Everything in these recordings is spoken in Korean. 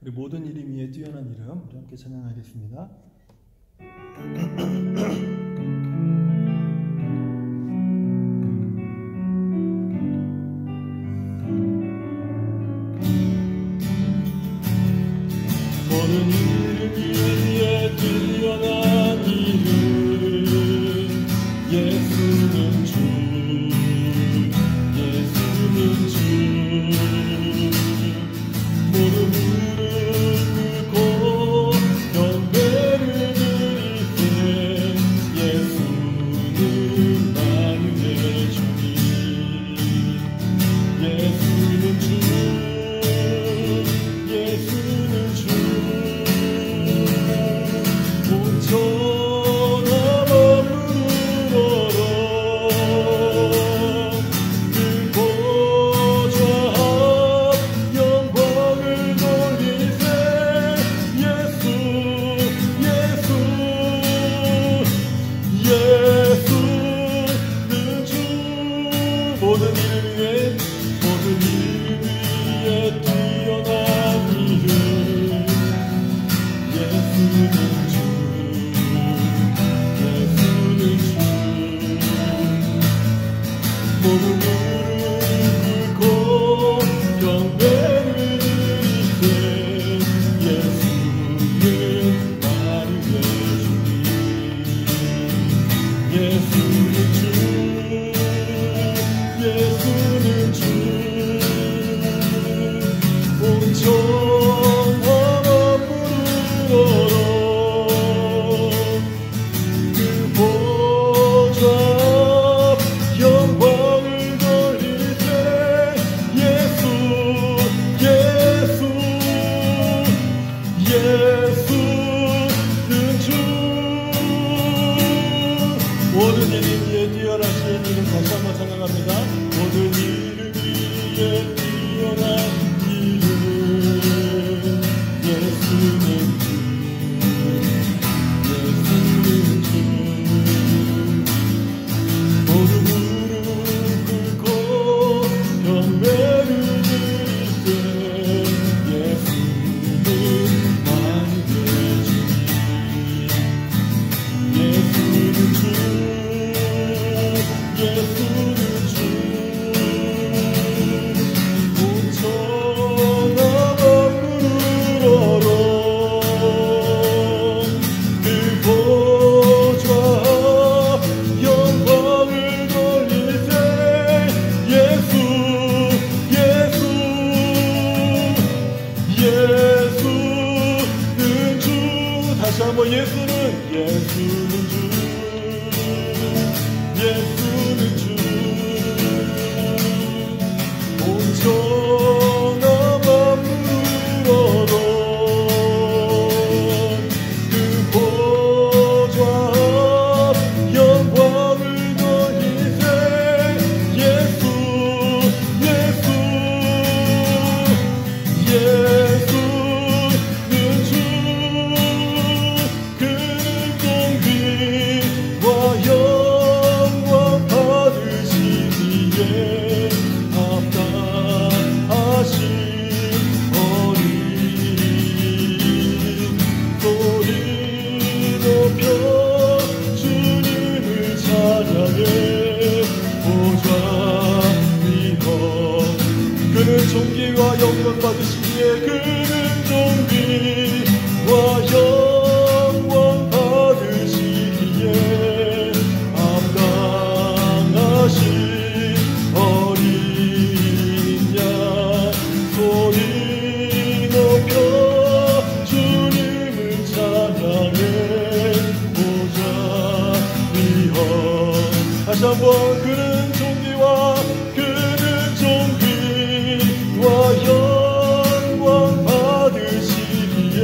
우리 모든 이름 위에 뛰어난 이름, 우리 함께 찬양하겠습니다. 모든 이름 위에 뛰어난 이름, 예수는 주, 예수는 주. 모든 무릎 꿇고 경배를 드릴 때 예수는 만유의 주님, 예수는 주, 예수는 주. 모든 이름 위에, 모든 이름 위에 뛰어난 이름, 예수는 주, 예수는 주. 모든 무릎 꿇고 경배를 드릴 때 예수는 만유의 주님, 예수는 주, 예수는 주. 온천한 앞으로 그 보좌 영광을 돌릴 때 예수, 예수, 예수는 주. 모든 이름 위에 뛰어나신 이름 다시 한번 찬양합니다. 모든 이름 위에 뛰어난 이름, 예수는 주, 예수는 주. 모든 무릎 꿇고 경배를 드릴 때 예수는 만유의 주님, 예수는 주, 예수는 주. 온천한 앞으로 그 보좌 영광을 돌릴 때 예수, 예수, 예수는 주. 다시 한번 예수는, 예수는 주, 예수는 주. 온천한 앞으로 그 보좌 영광을 돌릴 때 예수, 예수, 예수는 주. 그는 존귀와 영광 받으시기에 합당하신 어린 소리 높여 주님을 찬양해 보좌 위험. 그는 존귀와 영광 받으시기에, 그는 존귀와 영광 받으시기에 합당하신 어린 양 소리 높여 주님을 찬양해 보좌 위험. 다시 한번 그는 존귀와, 그는 존귀와 영광 받으시기에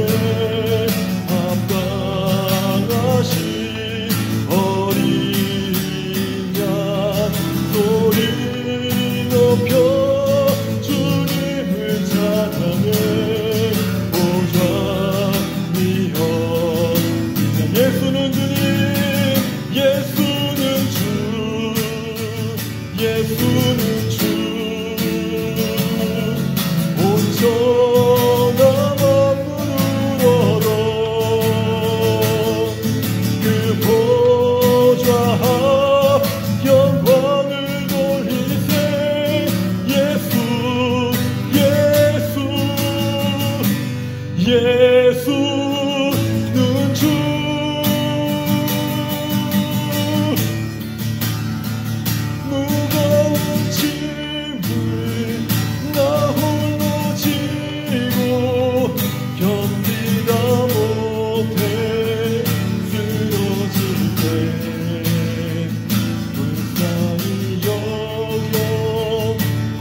예수는 주 무거운 짐을 나 홀로 지고 견디다 못해 쓰러질 때 불쌍히 여겨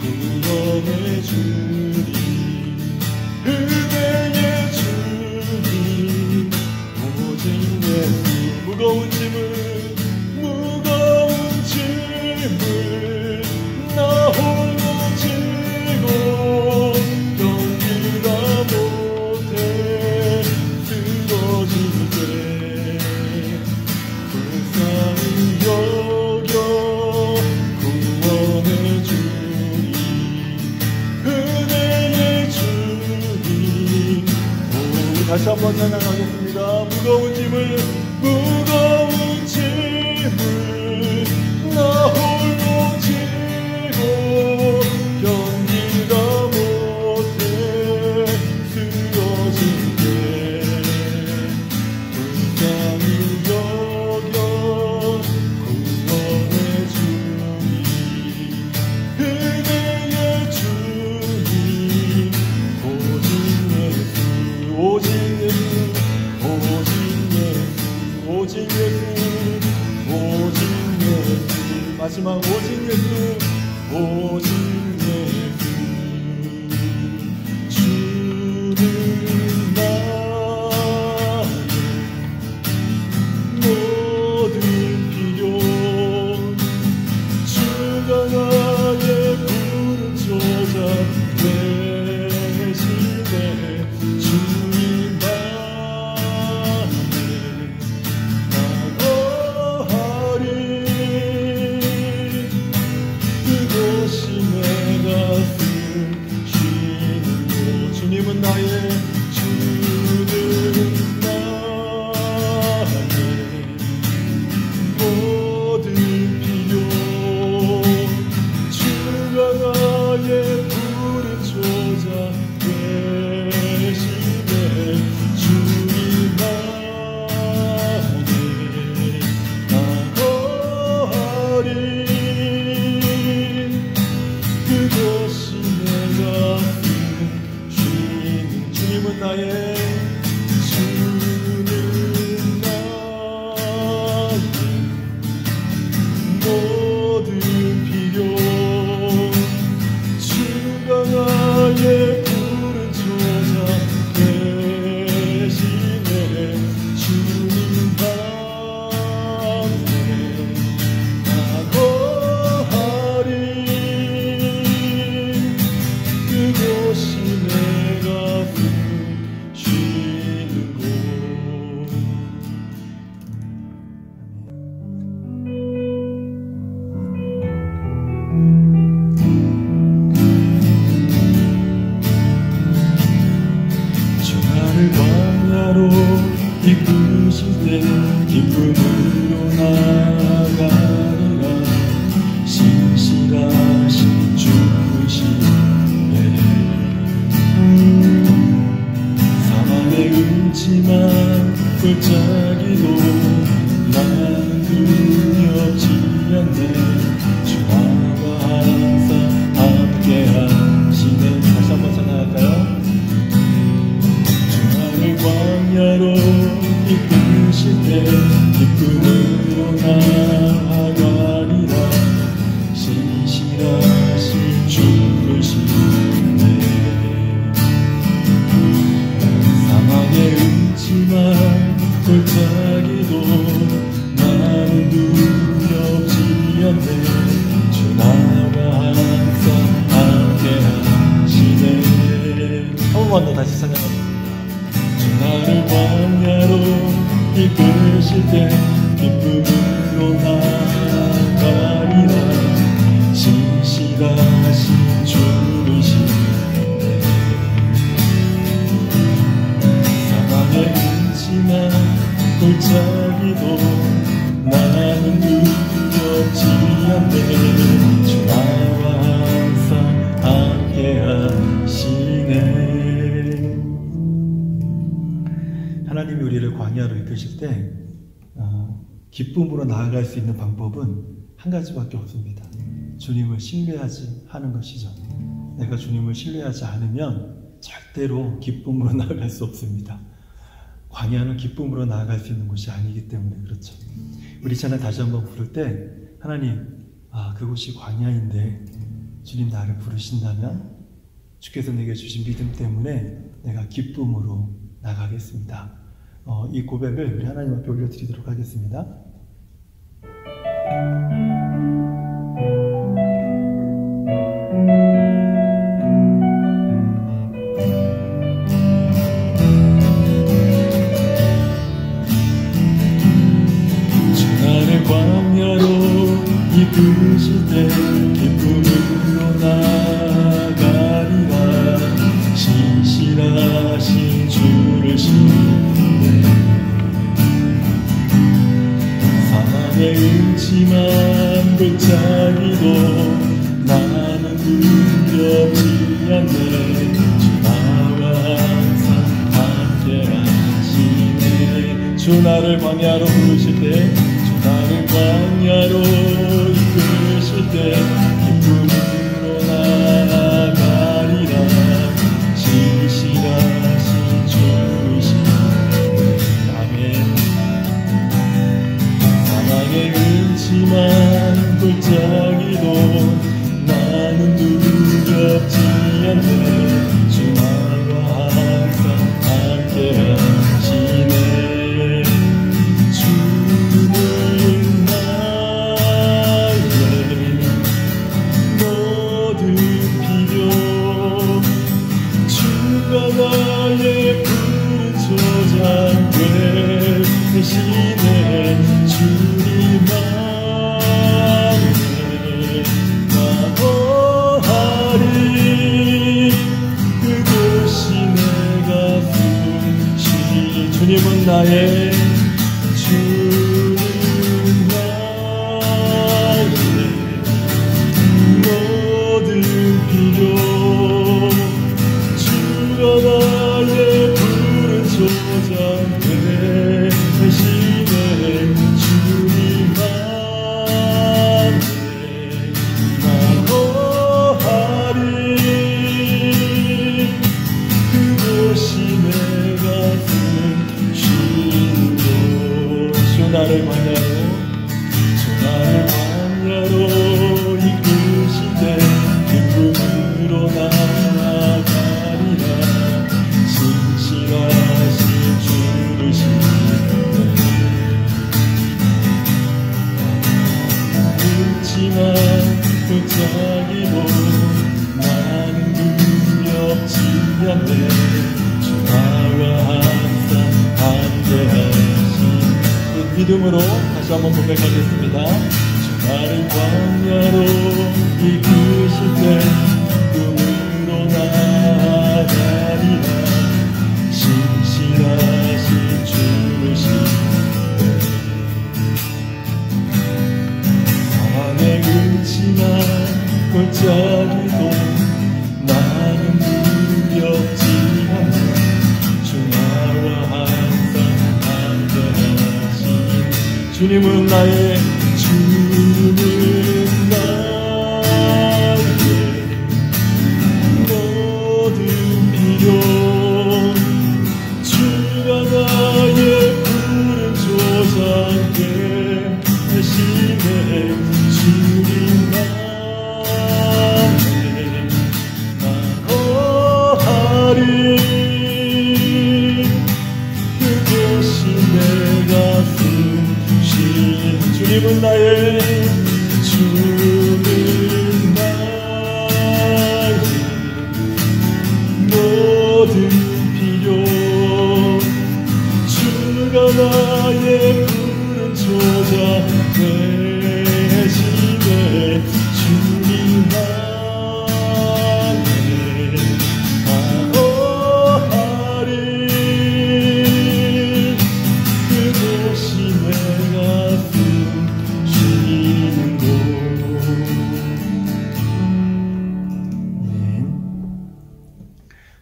구원해 주리 은혜의 주님 오직 예수 무거운 짐을 나 홀로 지고 견디다 못해 쓰러질 때 불쌍히 여겨 구원해 주리 은혜의 주님 다시 한번 찬양하겠습니다. 무거운 짐을 나 홀로 지고 견디다 못해 쓰러질 때 불쌍히 여겨 구원해 주리 은혜의 주님 오직 예수 오직 예수 오직 예수 오직 예수 오직 예수 마지막 오직 예수 오직 예수 주는 나의 모든 필요 주가 나의 푸른 초자 되시네 주님 주님은 나의 주는 나의 모든 필요 주가 나의 푸른 초자 되시네 주님 나의 나거하리 그것이 내가 주님은 나의 주는 나의 모든 필요 주가 나의 푸른 초자 되시네 주님 밤에 나거하리 그곳이 내가 쉬는 곳 주 나를 광야로 이끄실 때 기쁨으로 나가리라 신실하신 주시네 사망의 음침한 골짜기도 나는 두렵지 않네 주 나와 항상 함께 하시네 다시 한번 찬양할까요? 주 나를 광야로 이끄실 때 기쁨으로 나아가리라 신실하신 주시네 사망의 음침한 골짜기도 나는 두렵지 않네 주 나와 항상 함께 하시네 한 번만 더 다시 찬양합니다. 주 나를 광야로 이끄실 때 기쁨으로 나가리라 신실하신 주시네 사망의 음침한 골짜기도 나는 두렵지 않네 주 나와 항상 함께 하시네 우리를 광야로 이끄실 때 기쁨으로 나아갈 수 있는 방법은 한 가지밖에 없습니다. 주님을 신뢰하지 하는 것이죠. 내가 주님을 신뢰하지 않으면 절대로 기쁨으로 나아갈 수 없습니다. 광야는 기쁨으로 나아갈 수 있는 곳이 아니기 때문에 그렇죠. 우리 찬양 다시 한번 부를 때 하나님, 그곳이 광야인데 주님 나를 부르신다면 주께서 내게 주신 믿음 때문에 내가 기쁨으로 나가겠습니다. 이 고백을 우리 하나님 앞에 올려드리도록 하겠습니다. 주 나를 광야로 이끄실 때 기쁨으로 나가리라. 신실하신 주를 신뢰. 사망의 음침한 골짜기도 나는 두렵지 않네. 주 나와 항상 함께 하시네. 주 나를 광야로 부르실 때, 주 나를 광야로 이끄실 때 기쁨으로 나가리라. 신실하신 주이시네. 아멘. 사랑의 음침한 골짜기도 나는 두렵지 않네. 주 나와 항상 함께 하시네. 주는 나의 모든 필요, 주가 나의 푸른 초장 되시네. 주님만을 나오하리. 그곳이 내가 숨쉬. 주님은 나의, 주는 나의 모든 필요, 주가 나의 푸른 초장 되시네. 주님만을 나오하리. 그곳이 내가 숨쉬는 곳. 주 나를 광야로, 주 나를 광야로 이끄실 때 기쁨으로 나가리라. 신실하신 주를 신뢰. 음침한 골짜기도 나는 두렵지 않네. 주 나와 항상 함께하신 그 믿음으로 다시 한번 고백하겠습니다. 주 나를 광야로 이끄실 때 꿈으로 나가리라. 신실하신 주를 신뢰. 사랑의 음침한 골짜기도 나는 두렵지 않네. 주 나와 항상 함께하신 주님은 나의, 주는 나의 모든 필요, 주가 나의 푸른 초장 되시네. 주님만을 나오하리. 그곳이 내가 숨쉬는. 주님은 나의, 주는 나의 모든 필요, 주가 나의 푸른 초장 되시네. 주님만을 나오하리.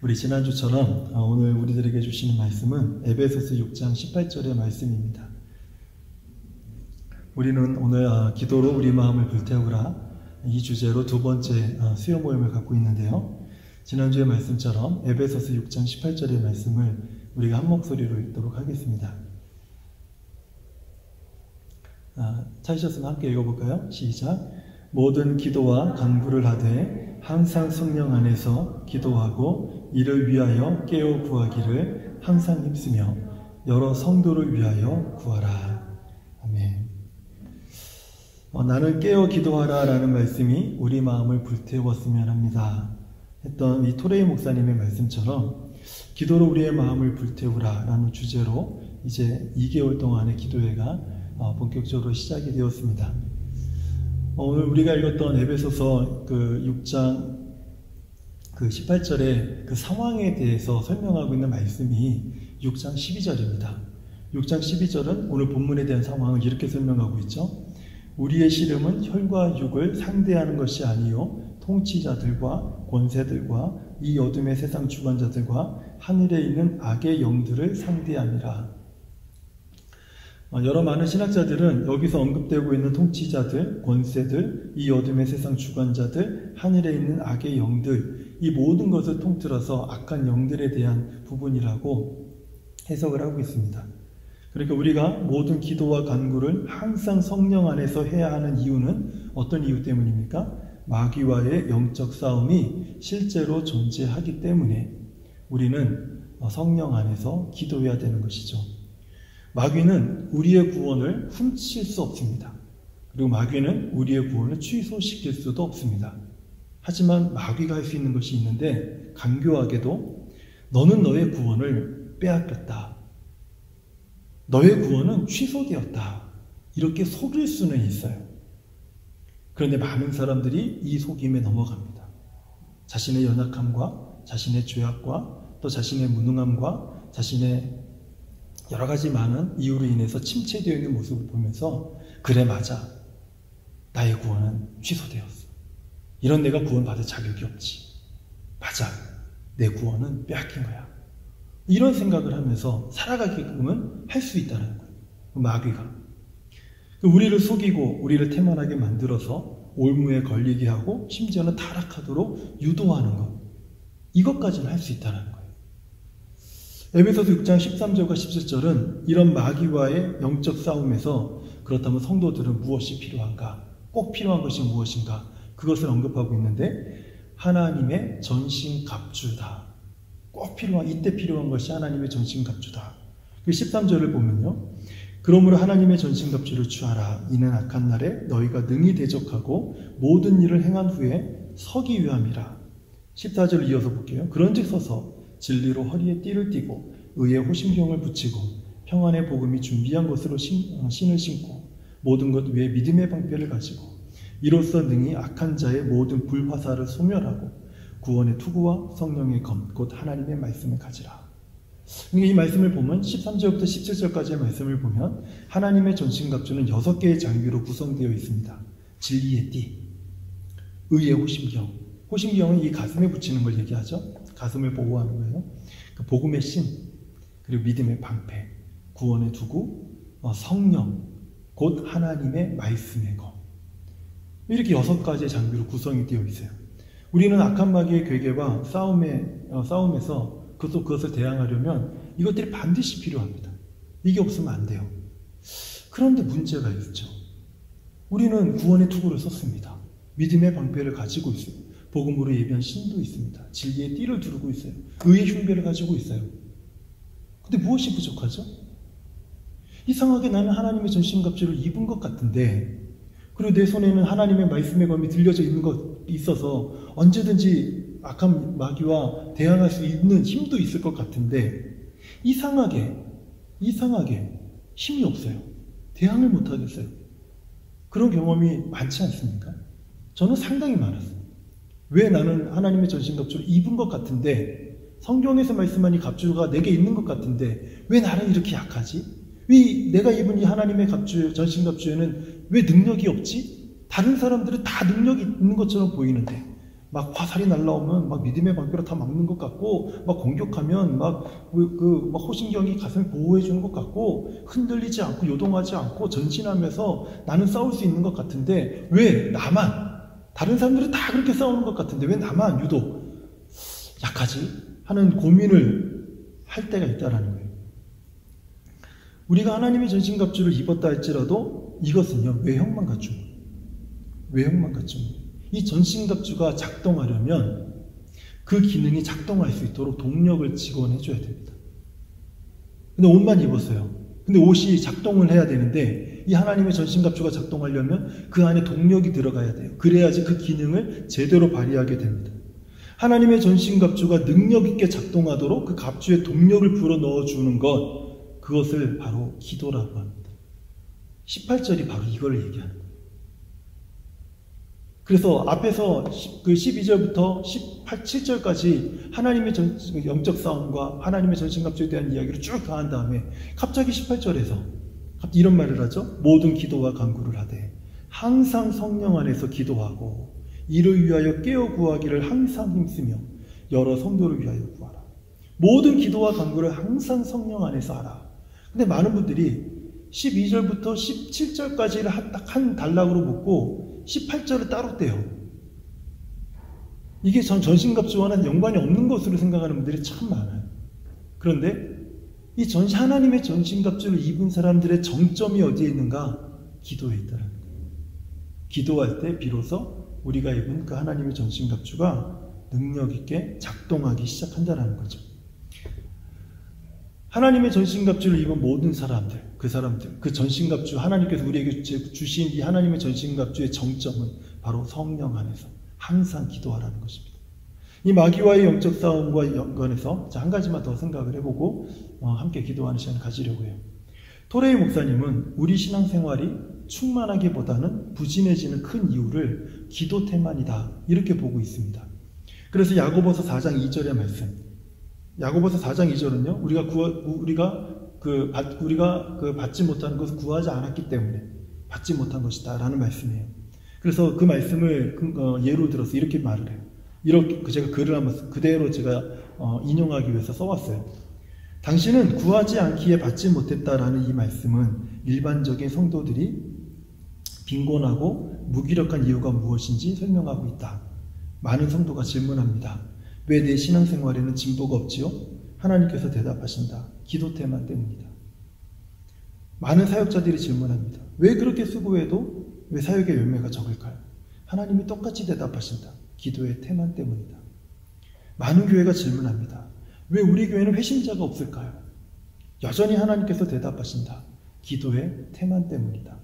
우리 지난주처럼 오늘 우리들에게 주시는 말씀은 에베소서 6장 18절의 말씀입니다. 우리는 오늘 기도로 우리 마음을 불태우라 이 주제로 두 번째 수요 모임을 갖고 있는데요. 지난주의 말씀처럼 에베소서 6장 18절의 말씀을 우리가 한 목소리로 읽도록 하겠습니다. 찾으셨으면 함께 읽어볼까요? 시작. 모든 기도와 간구를 하되 항상 성령 안에서 기도하고 이를 위하여 깨어 구하기를 항상 힘쓰며 여러 성도를 위하여 구하라. 아멘. 나는 깨어 기도하라 라는 말씀이 우리 마음을 불태웠으면 합니다 했던 이 토레이 목사님의 말씀처럼 기도로 우리의 마음을 불태우라 라는 주제로 이제 2개월 동안의 기도회가 본격적으로 시작이 되었습니다. 오늘 우리가 읽었던 에베소서 6장 18절의 그 상황에 대해서 설명하고 있는 말씀이 6장 12절입니다. 6장 12절은 오늘 본문에 대한 상황을 이렇게 설명하고 있죠. 우리의 씨름은 혈과 육을 상대하는 것이 아니요 통치자들과 권세들과 이 어둠의 세상 주관자들과 하늘에 있는 악의 영들을 상대함이라. 여러 많은 신학자들은 여기서 언급되고 있는 통치자들, 권세들, 이 어둠의 세상 주관자들, 하늘에 있는 악의 영들, 이 모든 것을 통틀어서 악한 영들에 대한 부분이라고 해석을 하고 있습니다. 그러니까 우리가 모든 기도와 간구를 항상 성령 안에서 해야 하는 이유는 어떤 이유 때문입니까? 마귀와의 영적 싸움이 실제로 존재하기 때문에 우리는 성령 안에서 기도해야 되는 것이죠. 마귀는 우리의 구원을 훔칠 수 없습니다. 그리고 마귀는 우리의 구원을 취소시킬 수도 없습니다. 하지만 마귀가 할 수 있는 것이 있는데 간교하게도 너는 너의 구원을 빼앗겼다. 너의 구원은 취소되었다. 이렇게 속일 수는 있어요. 그런데 많은 사람들이 이 속임에 넘어갑니다. 자신의 연약함과 자신의 죄악과 또 자신의 무능함과 자신의 여러 가지 많은 이유로 인해서 침체되어 있는 모습을 보면서 그래 맞아. 나의 구원은 취소되었어. 이런 내가 구원받을 자격이 없지. 맞아. 내 구원은 빼앗긴 거야. 이런 생각을 하면서 살아가게끔은 할 수 있다는 거예요. 마귀가. 우리를 속이고 우리를 태만하게 만들어서 올무에 걸리게 하고 심지어는 타락하도록 유도하는 것. 이것까지는 할 수 있다는 거예요. 에베소서 6장 13절과 17절은 이런 마귀와의 영적 싸움에서 그렇다면 성도들은 무엇이 필요한가? 꼭 필요한 것이 무엇인가? 그것을 언급하고 있는데 하나님의 전신갑주다. 꼭 필요한, 이때 필요한 것이 하나님의 전신갑주다. 13절을 보면요. 그러므로 하나님의 전신갑주를 취하라. 이는 악한 날에 너희가 능히 대적하고 모든 일을 행한 후에 서기 위함이라. 14절을 이어서 볼게요. 그런즉 서서 진리로 허리에 띠를 띠고 의의 호심경을 붙이고 평안의 복음이 준비한 것으로 신을 신고 모든 것 위에 믿음의 방패를 가지고 이로써 능히 악한 자의 모든 불화살을 소멸하고 구원의 투구와 성령의 검, 곧 하나님의 말씀을 가지라. 이 말씀을 보면 13절부터 17절까지의 말씀을 보면 하나님의 전신갑주는 6개의 장비로 구성되어 있습니다. 진리의 띠, 의의 호심경. 호심경은 이 가슴에 붙이는 걸 얘기하죠. 가슴을 보호하는 거예요. 복음의 신, 그리고 믿음의 방패, 구원의 투구, 성령, 곧 하나님의 말씀의 검. 이렇게 6가지의 장비로 구성이 되어 있어요. 우리는 악한 마귀의 괴계와 싸움에서 그것을 대항하려면 이것들이 반드시 필요합니다. 이게 없으면 안 돼요. 그런데 문제가 있죠. 우리는 구원의 투구를 썼습니다. 믿음의 방패를 가지고 있어요. 복음으로 예비한 신도 있습니다. 진리의 띠를 두르고 있어요. 의의 흉배를 가지고 있어요. 근데 무엇이 부족하죠? 이상하게 나는 하나님의 전신갑주를 입은 것 같은데 그리고 내 손에는 하나님의 말씀의 검이 들려져 있는 것 있어서 언제든지 악한 마귀와 대항할 수 있는 힘도 있을 것 같은데 이상하게 힘이 없어요. 대항을 못하겠어요. 그런 경험이 많지 않습니까? 저는 상당히 많았어요. 왜 나는 하나님의 전신갑주를 입은 것 같은데 성경에서 말씀한 이 갑주가 내게 있는 것 같은데 왜 나는 이렇게 약하지? 왜 내가 입은 이 하나님의 갑주, 전신갑주에는 왜 능력이 없지? 다른 사람들은 다 능력이 있는 것처럼 보이는데 막 화살이 날라오면 막 믿음의 방패로 다 막는 것 같고, 막 공격하면 막 호신경이 가슴을 보호해 주는 것 같고, 흔들리지 않고 요동하지 않고 전진하면서 나는 싸울 수 있는 것 같은데 왜 나만, 다른 사람들은 다 그렇게 싸우는 것 같은데 왜 나만 유독 약하지? 하는 고민을 할 때가 있다라는 거예요. 우리가 하나님의 전신갑주를 입었다 할지라도 이것은요, 외형만 갖춘 거예요. 외형만 갖춘 거예요. 이 전신갑주가 작동하려면 그 기능이 작동할 수 있도록 동력을 지원해 줘야 됩니다. 근데 옷만 입었어요. 근데 옷이 작동을 해야 되는데 이 하나님의 전신갑주가 작동하려면 그 안에 동력이 들어가야 돼요. 그래야지 그 기능을 제대로 발휘하게 됩니다. 하나님의 전신갑주가 능력 있게 작동하도록 그 갑주에 동력을 불어넣어 주는 것, 그것을 바로 기도라고 합니다. 18절이 바로 이걸 얘기하는 거예요. 그래서 앞에서 그 12절부터 7절까지 하나님의 영적 싸움과 하나님의 전신갑주에 대한 이야기를 쭉 다 한 다음에 갑자기 18절에서 이런 말을 하죠. 모든 기도와 간구를 하되 항상 성령 안에서 기도하고 이를 위하여 깨어 구하기를 항상 힘쓰며 여러 성도를 위하여 구하라. 모든 기도와 간구를 항상 성령 안에서 하라. 근데 많은 분들이 12절부터 17절까지를 딱 한 단락으로 묻고 18절을 따로 떼요. 이게 전신갑주와는 연관이 없는 것으로 생각하는 분들이 참 많아요. 그런데 이 하나님의 전신갑주를 입은 사람들의 정점이 어디에 있는가? 기도에 있다는 거예요. 기도할 때 비로소 우리가 입은 그 하나님의 전신갑주가 능력 있게 작동하기 시작한다는 거죠. 하나님의 전신갑주를 입은 모든 사람들, 그 전신갑주, 하나님께서 우리에게 주신 이 하나님의 전신갑주의 정점은 바로 성령 안에서 항상 기도하라는 것입니다. 이 마귀와의 영적 싸움과 연관해서 한 가지만 더 생각을 해보고 함께 기도하는 시간을 가지려고 해요. 토레이 목사님은 우리 신앙생활이 충만하기보다는 부진해지는 큰 이유를 기도 태만이다, 이렇게 보고 있습니다. 그래서 야고보서 4장 2절의 말씀, 야고보서 4장 2절은요, 우리가 받지 못하는 것을 구하지 않았기 때문에 받지 못한 것이다 라는 말씀이에요. 그래서 그 말씀을 예로 들어서 이렇게 말을 해요. 이렇게 제가 글을 한번 그대로 제가 인용하기 위해서 써왔어요. 당신은 구하지 않기에 받지 못했다라는 이 말씀은 일반적인 성도들이 빈곤하고 무기력한 이유가 무엇인지 설명하고 있다. 많은 성도가 질문합니다. 왜 내 신앙생활에는 진보가 없지요? 하나님께서 대답하신다. 기도 태만 때문이다. 많은 사역자들이 질문합니다. 왜 그렇게 수고해도 왜 사역의 열매가 적을까요? 하나님이 똑같이 대답하신다. 기도의 태만 때문이다. 많은 교회가 질문합니다. 왜 우리 교회는 회심자가 없을까요? 여전히 하나님께서 대답하신다. 기도의 태만 때문이다.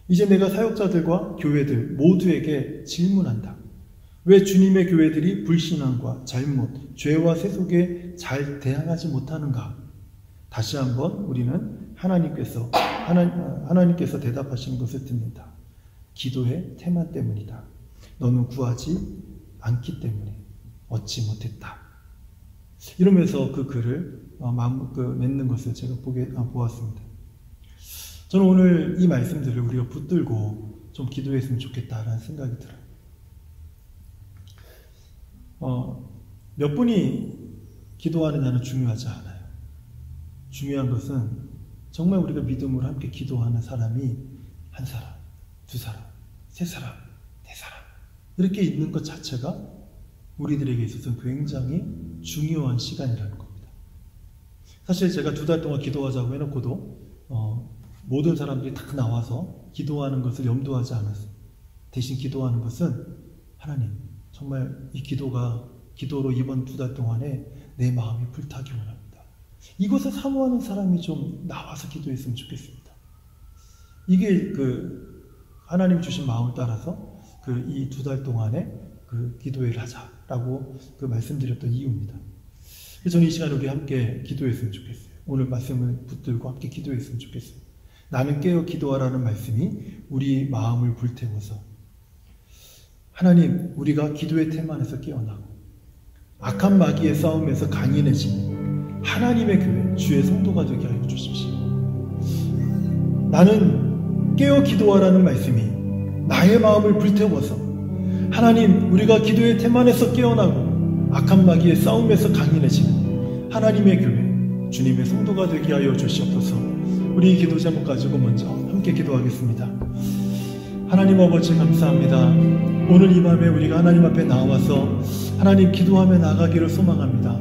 이제 내가 사역자들과 교회들 모두에게 질문한다. 왜 주님의 교회들이 불신앙과 잘못, 죄와 세속에 잘 대항하지 못하는가? 다시 한번 우리는 하나님께서 대답하시는 것을 듣는다. 기도의 태만 때문이다. 너는 구하지 않기 때문에 얻지 못했다. 이러면서 그 글을 맺는 것을 제가 보았습니다. 저는 오늘 이 말씀들을 우리가 붙들고 좀 기도했으면 좋겠다라는 생각이 들어요. 몇 분이 기도하느냐는 중요하지 않아요. 중요한 것은 정말 우리가 믿음으로 함께 기도하는 사람이 한 사람, 두 사람, 세 사람, 네 사람 이렇게 있는 것 자체가 우리들에게 있어서는 굉장히 중요한 시간이라는 겁니다. 사실 제가 2달 동안 기도하자고 해놓고도 모든 사람들이 다 나와서 기도하는 것을 염두하지 않았어요. 대신 기도하는 것은 하나님, 정말 이 기도로 이번 2달 동안에 내 마음이 불타기 원합니다. 이것을 사모하는 사람이 좀 나와서 기도했으면 좋겠습니다. 이게 하나님 주신 마음을 따라서 이 2달 동안에 기도회를 하자라고 말씀드렸던 이유입니다. 그래서 저는 이 시간에 우리 함께 기도했으면 좋겠어요. 오늘 말씀을 붙들고 함께 기도했으면 좋겠어요. 나는 깨어 기도하라는 말씀이 우리 마음을 불태워서 하나님, 우리가 기도의 태만에서 깨어나고 악한 마귀의 싸움에서 강인해지는 하나님의 교회, 주의 성도가 되게 하여 주십시오. 나는 깨어 기도하라는 말씀이 나의 마음을 불태워서 하나님, 우리가 기도의 태만에서 깨어나고 악한 마귀의 싸움에서 강인해지는 하나님의 교회, 주님의 성도가 되게 하여 주시옵소서. 우리 기도 제목 가지고 먼저 함께 기도하겠습니다. 하나님 아버지 감사합니다. 오늘 이 밤에 우리가 하나님 앞에 나와서 하나님 기도하며 나가기를 소망합니다.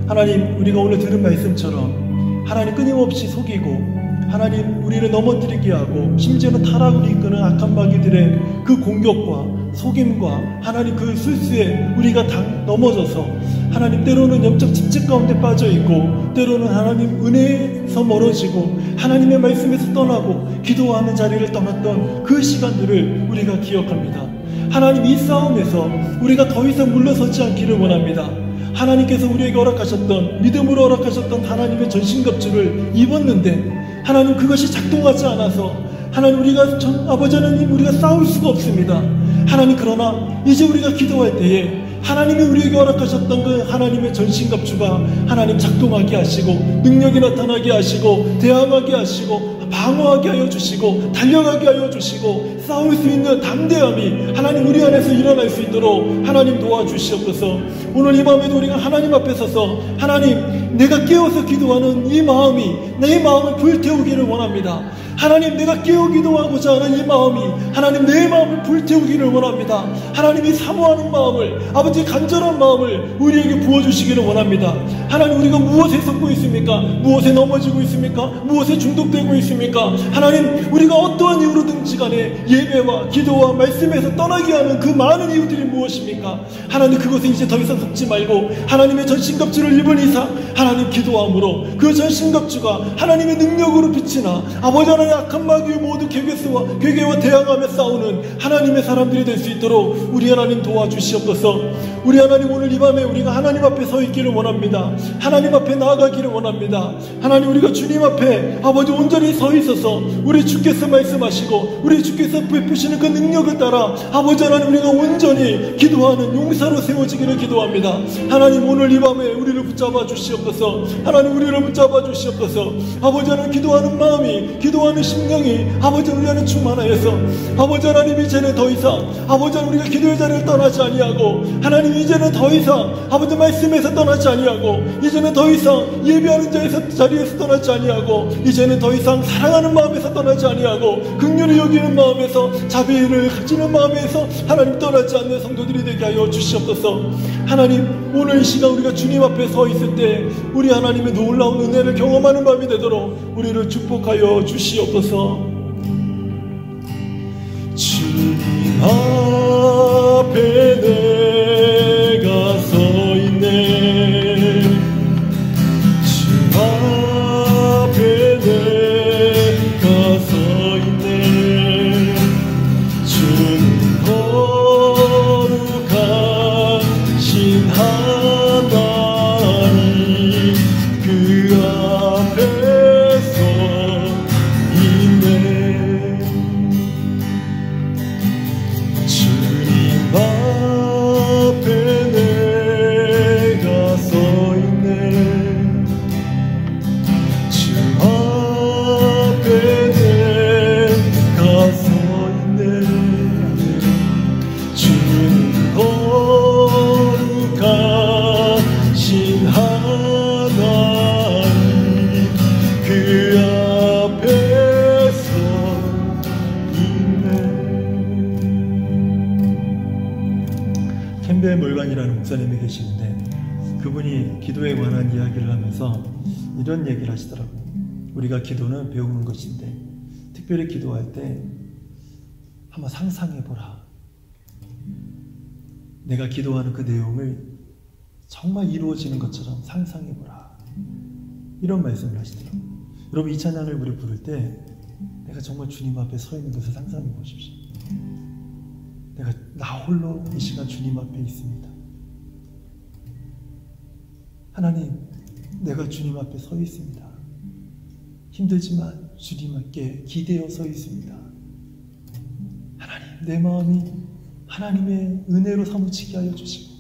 하나님, 우리가 오늘 들은 말씀처럼 하나님 끊임없이 속이고 하나님 우리를 넘어뜨리게 하고 심지어는 타락으로 이끄는 악한 마귀들의 그 공격과 속임과 하나님 그 술수에 우리가 넘어져서 하나님 때로는 영적 침체 가운데 빠져있고 때로는 하나님 은혜에서 멀어지고 하나님의 말씀에서 떠나고 기도하는 자리를 떠났던 그 시간들을 우리가 기억합니다. 하나님, 이 싸움에서 우리가 더 이상 물러서지 않기를 원합니다. 하나님께서 우리에게 허락하셨던, 믿음으로 허락하셨던 하나님의 전신갑주를 입었는데 하나님 그것이 작동하지 않아서 하나님 아버지 하나님 우리가 싸울 수가 없습니다. 하나님, 그러나 이제 우리가 기도할 때에 하나님이 우리에게 허락하셨던 그 하나님의 전신갑주가 하나님 작동하게 하시고 능력이 나타나게 하시고 대항하게 하시고 방어하게 하여 주시고 달려가게 하여 주시고 싸울 수 있는 담대함이 하나님 우리 안에서 일어날 수 있도록 하나님 도와주시옵소서. 오늘 이 밤에도 우리가 하나님 앞에 서서 하나님, 내가 깨어서 기도하는 이 마음이 내 마음을 불태우기를 원합니다. 하나님, 내가 깨어 기도하고자 하는 이 마음이 하나님 내 마음을 불태우기를 원합니다. 하나님이 사모하는 마음을, 아버지 간절한 마음을 우리에게 부어주시기를 원합니다. 하나님, 우리가 무엇에 섞고 있습니까? 무엇에 넘어지고 있습니까? 무엇에 중독되고 있습니까? 하나님, 우리가 어떠한 이유로든지 간에 예배와 기도와 말씀에서 떠나게 하는 그 많은 이유들이 무엇입니까? 하나님, 그것에 이제 더 이상 속지 말고 하나님의 전신갑주를 입은 이상 하나님 기도함으로 그 전신갑주가 하나님의 능력으로 비치나 아버지 하나님 악한 마귀의 모든 괴계와 대항하며 싸우는 하나님의 사람들이 될 수 있도록 우리 하나님 도와주시옵소서. 우리 하나님, 오늘 이 밤에 우리가 하나님 앞에 서 있기를 원합니다. 하나님 앞에 나아가기를 원합니다. 하나님, 우리가 주님 앞에 아버지 온전히 서 있어서 우리 주께서 말씀하시고 우리 주께서 베푸시는 그 능력을 따라 아버지 하나님 우리가 온전히 기도하는 용사로 세워지기를 기도합니다. 하나님, 오늘 이 밤에 우리를 붙잡아 주시옵소서. 하나님, 우리를 붙잡아 주시옵소서. 아버지 하나님, 기도하는 마음이, 기도하는 심령이 아버지 우리 안에 충만하여서 아버지 하나님 이제는 더 이상 아버지 하나님 우리가 기도의 자리를 떠나지 아니하고 하나님 이제는 더 이상 아버지 말씀에서 떠나지 아니하고 이제는 더 이상 예배하는 자리에서 떠나지 아니하고 이제는 더 이상 사랑하는 마음에서 떠나지 아니하고 긍휼히 여기는 마음에서 자비를 가지는 마음에서 하나님 떠나지 않는 성도들이 되게 하여 주시옵소서. 하나님, 오늘 이 시간 우리가 주님 앞에 서 있을 때 우리 하나님의 놀라운 은혜를 경험하는 밤이 되도록 우리를 축복하여 주시옵소서. 주님 앞에 내가 서 있네. 주 앞에 내가 서 있네. 주는 거룩하신 하나님 그 앞에 서 있네. 주님 앞에 내가 서 있네. 주 앞에 내가 서 있네. 주는 거룩하신 하나님 그 앞에 서 있네. 캠벨 몰간이라는 목사님이 계시는데 그분이 기도에 관한 이야기를 하면서 이런 얘기를 하시더라고요. 우리가 기도는 배우는 것인데 특별히 기도할 때 한번 상상해보라. 내가 기도하는 그 내용을 정말 이루어지는 것처럼 상상해보라. 이런 말씀을 하시더라고요. 여러분, 이 찬양을 우리 부를 때 내가 정말 주님 앞에 서 있는 것을 상상해 보십시오. 내가 나 홀로 이 시간 주님 앞에 있습니다. 하나님, 내가 주님 앞에 서 있습니다. 힘들지만 주님께 기대어 서 있습니다. 하나님, 내 마음이 하나님의 은혜로 사무치게 하여 주시고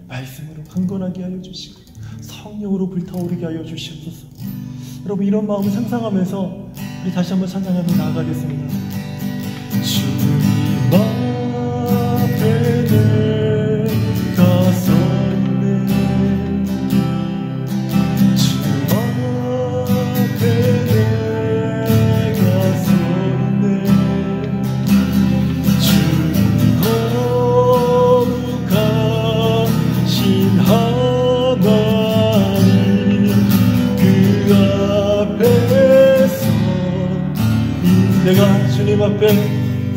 말씀으로 강건하게 하여 주시고 성령으로 불타오르게 하여 주시옵소서. 여러분, 이런 마음을 상상하면서 우리 다시 한번 찬양하며 나아가겠습니다. 주님 앞에 내가 섰네. 주 앞에 내가 섰네. 주님 거룩하신 하나님 그 앞에서 내가 주님 앞에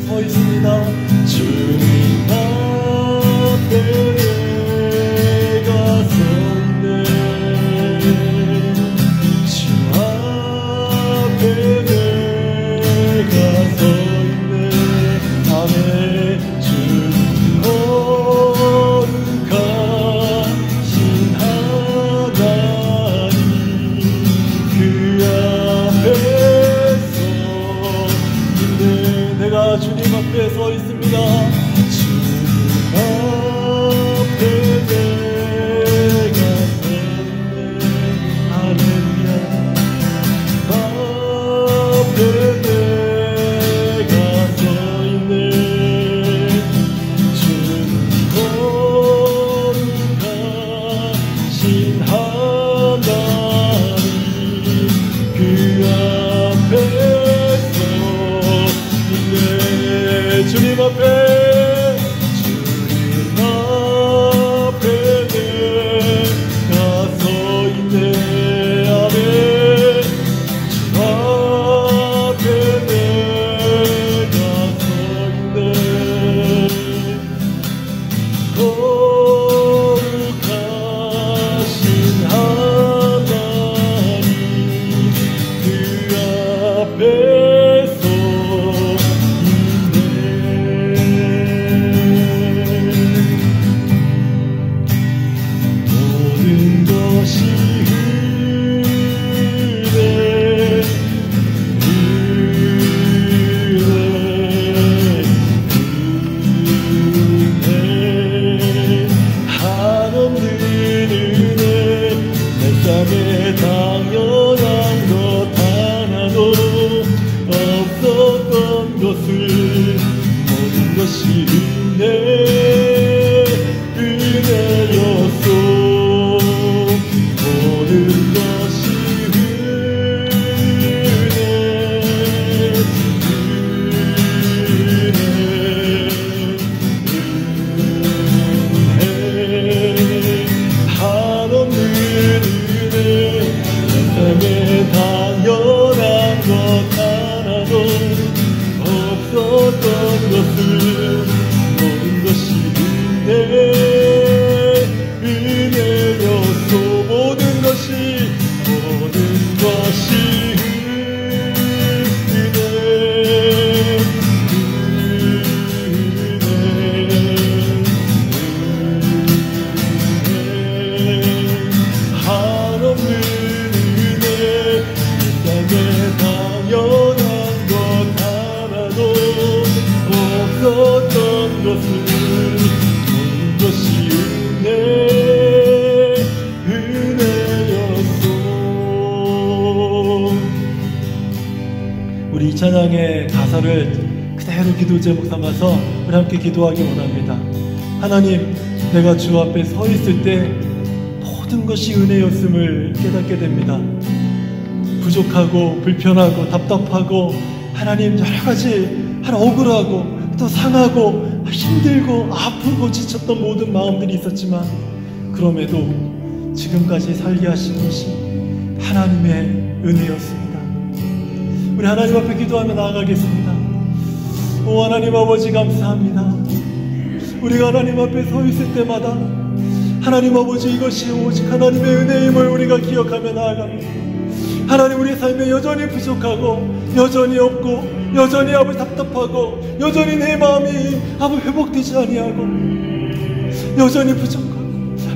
서 있습니다. 주님 앞에 내가 섰네. 주 앞에 내가 서 있네. 아멘. 주님 거룩하신 하나님 그 앞에서 내가 주님 앞에 서 있습니다. 주님 앞에 내가 섰네. 할렐루야. 앞에 내가 서 있네. 주님 거룩하신 하나님 그 앞에서 주님 앞에 내가 서 있네. 아멘. 주 앞에 내가 서 있네. 거룩하신 하나님 그 앞에서 우리 이 찬양의 가사를 그대로 기도 제목 삼아서 우리 함께 기도하기 원합니다. 하나님, 내가 주 앞에 서 있을 때 모든 것이 은혜였음을 깨닫게 됩니다. 부족하고 불편하고 답답하고 하나님 여러 가지 억울하고 또 상하고 힘들고 아프고 지쳤던 모든 마음들이 있었지만 그럼에도 지금까지 살게 하신 것이 하나님의 은혜였습니다. 우리 하나님 앞에 기도하며 나아가겠습니다. 오 하나님 아버지, 감사합니다. 우리가 하나님 앞에 서 있을 때마다 하나님 아버지, 이것이 오직 하나님의 은혜임을 우리가 기억하며 나아갑니다. 하나님, 우리 삶에 여전히 부족하고 여전히 없고 여전히 아버지 답답하고 여전히 내 마음이 아버지 회복되지 아니하고 여전히 부족하고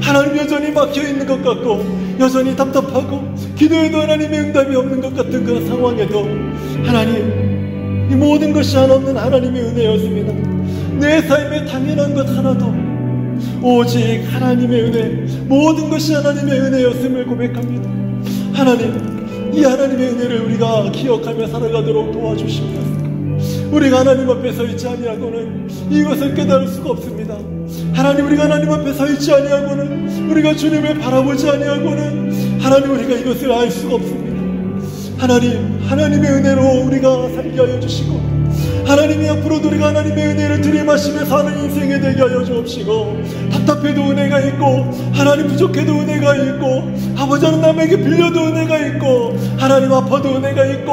하나님 여전히 막혀있는 것 같고 여전히 답답하고 기도해도 하나님의 응답이 없는 것 같은 그 상황에도 하나님, 이 모든 것이 한없는 하나님의 은혜였습니다. 내 삶에 당연한 것 하나도 오직 하나님의 은혜, 모든 것이 하나님의 은혜였음을 고백합니다. 하나님, 이 하나님의 은혜를 우리가 기억하며 살아가도록 도와주시옵소서. 우리가 하나님 앞에 서 있지 아니하고는 이것을 깨달을 수가 없습니다. 하나님, 우리가 하나님 앞에 서 있지 아니하고는, 우리가 주님을 바라보지 아니하고는 하나님, 우리가 이것을 알 수가 없습니다. 하나님, 하나님의 은혜로 우리가 살게 하여 주시고, 하나님이 앞으로도 우리가 하나님의 은혜를 들이마시며 사는 인생에 되게 하여 주옵시고, 답답해도 은혜가 있고, 하나님 부족해도 은혜가 있고, 아버지는 남에게 빌려도 은혜가 있고, 하나님 아파도 은혜가 있고,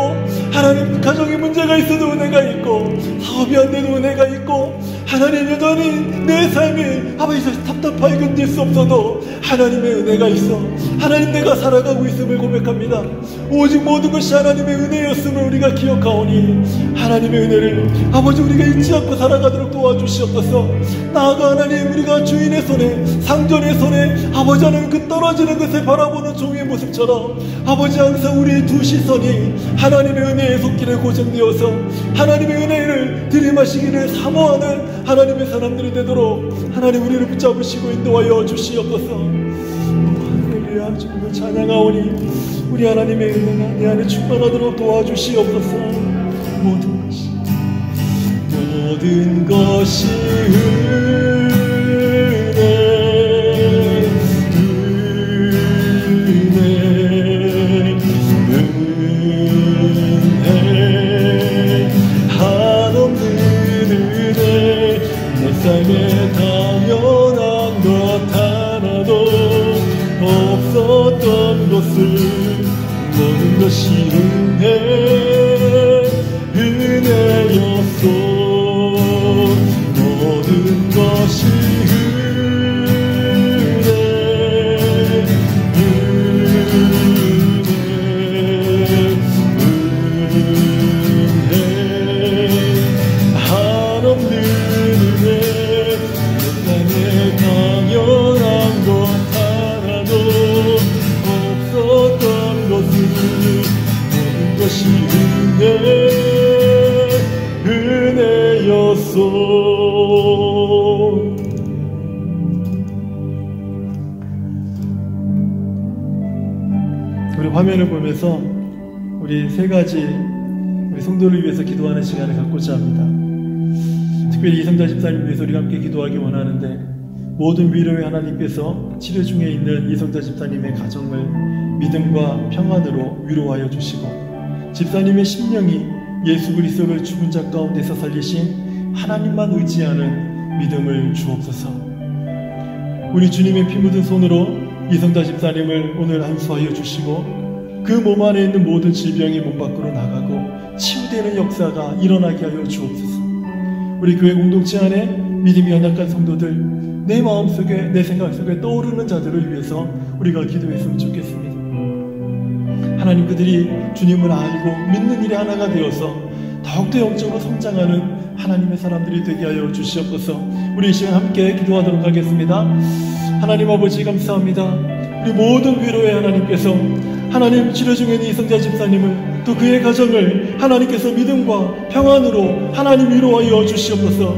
하나님 가정에 문제가 있어도 은혜가 있고, 사업이 안 돼도 은혜가 있고, 하나님 여전히 내 삶이 아버지 답답하게 견딜 수 없어도 하나님의 은혜가 있어. 하나님, 내가 살아가고 있음을 고백합니다. 오직 모든 것이 하나님의 은혜였음을 우리가 기억하오니 하나님의 은혜를 아버지 우리가 잊지 않고 살아가도록 도와주시옵소서. 나아가 하나님, 우리가 주인의 손에, 상전의 손에 아버지 하나님 그 떨어지는 것을 바라보는 종의 모습처럼 아버지 항상 우리의 두 시선이 하나님의 은혜에 속기를 고정되어서 하나님의 은혜를 들이마시기를 사모하는 하나님의 사람들이 되도록 하나님 우리를 붙잡으시고 인도하여 주시옵소서. 할렐루야, 주님을 찬양하오니 우리 하나님의 은혜가 내 안에 충만하도록 도와주시옵소서. 모든 것이 은혜 한없는 은혜, 내 삶에 당연한 것 하나도 없었던 것을 모든 것이 은혜였소. 모든 것이 한없는 은혜, 내 삶에 당연한 것 하나도 없었던 것을 모든 것이 은혜였소. 우리 화면을 보면서 우리 세 가지 우리 성도를 위해서 기도하는 시간을 갖고자 합니다. 특별히 이성자 집사님 위해서 우리가 함께 기도하기 원하는데, 모든 위로의 하나님께서 치료 중에 있는 이성자 집사님의 가정을 믿음과 평안으로 위로하여 주시고, 집사님의 심령이 예수 그리스도를 죽은 자 가운데서 살리신 하나님만 의지하는 믿음을 주옵소서. 우리 주님의 피 묻은 손으로 이성자 집사님을 오늘 안수하여 주시고, 그 몸 안에 있는 모든 질병이 몸 밖으로 나가고 치유되는 역사가 일어나게 하여 주옵소서. 우리 교회 공동체 안에 믿음이 연약한 성도들, 내 마음속에, 내 생각 속에 떠오르는 자들을 위해서 우리가 기도했으면 좋겠습니다. 하나님, 그들이 주님을 알고 믿는 일에 하나가 되어서 더욱더 영적으로 성장하는 하나님의 사람들이 되게 하여 주시옵소서. 우리 이 시간 함께 기도하도록 하겠습니다. 하나님 아버지, 감사합니다. 우리 모든 위로의 하나님께서 하나님 치료 중에 있는 이성자 집사님을, 또 그의 가정을 하나님께서 믿음과 평안으로 하나님 위로하여 주시옵소서.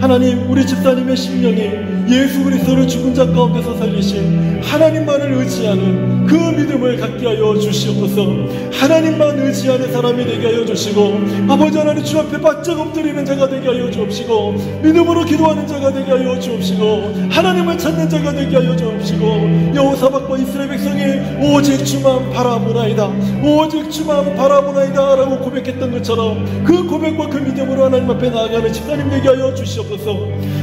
하나님, 우리 집사님의 심령이 예수 그리스도를 죽은 자 가운데서 살리신 하나님만을 의지하는 그 믿음을 갖게 하여 주시옵소서. 하나님만 의지하는 사람이 되게 하여 주시고, 아버지 하나님 주 앞에 바짝 엎드리는 자가 되게 하여 주옵시고, 믿음으로 기도하는 자가 되게 하여 주옵시고, 하나님을 찾는 자가 되게 하여 주옵시고, 여호사박과 이스라엘 백성이 오직 주만 바라보나이다, 오직 주만 바라보나이다 라고 고백했던 것처럼 그 고백과 그 믿음으로 하나님 앞에 나아가는 집사님 되게 하여 주시옵소서.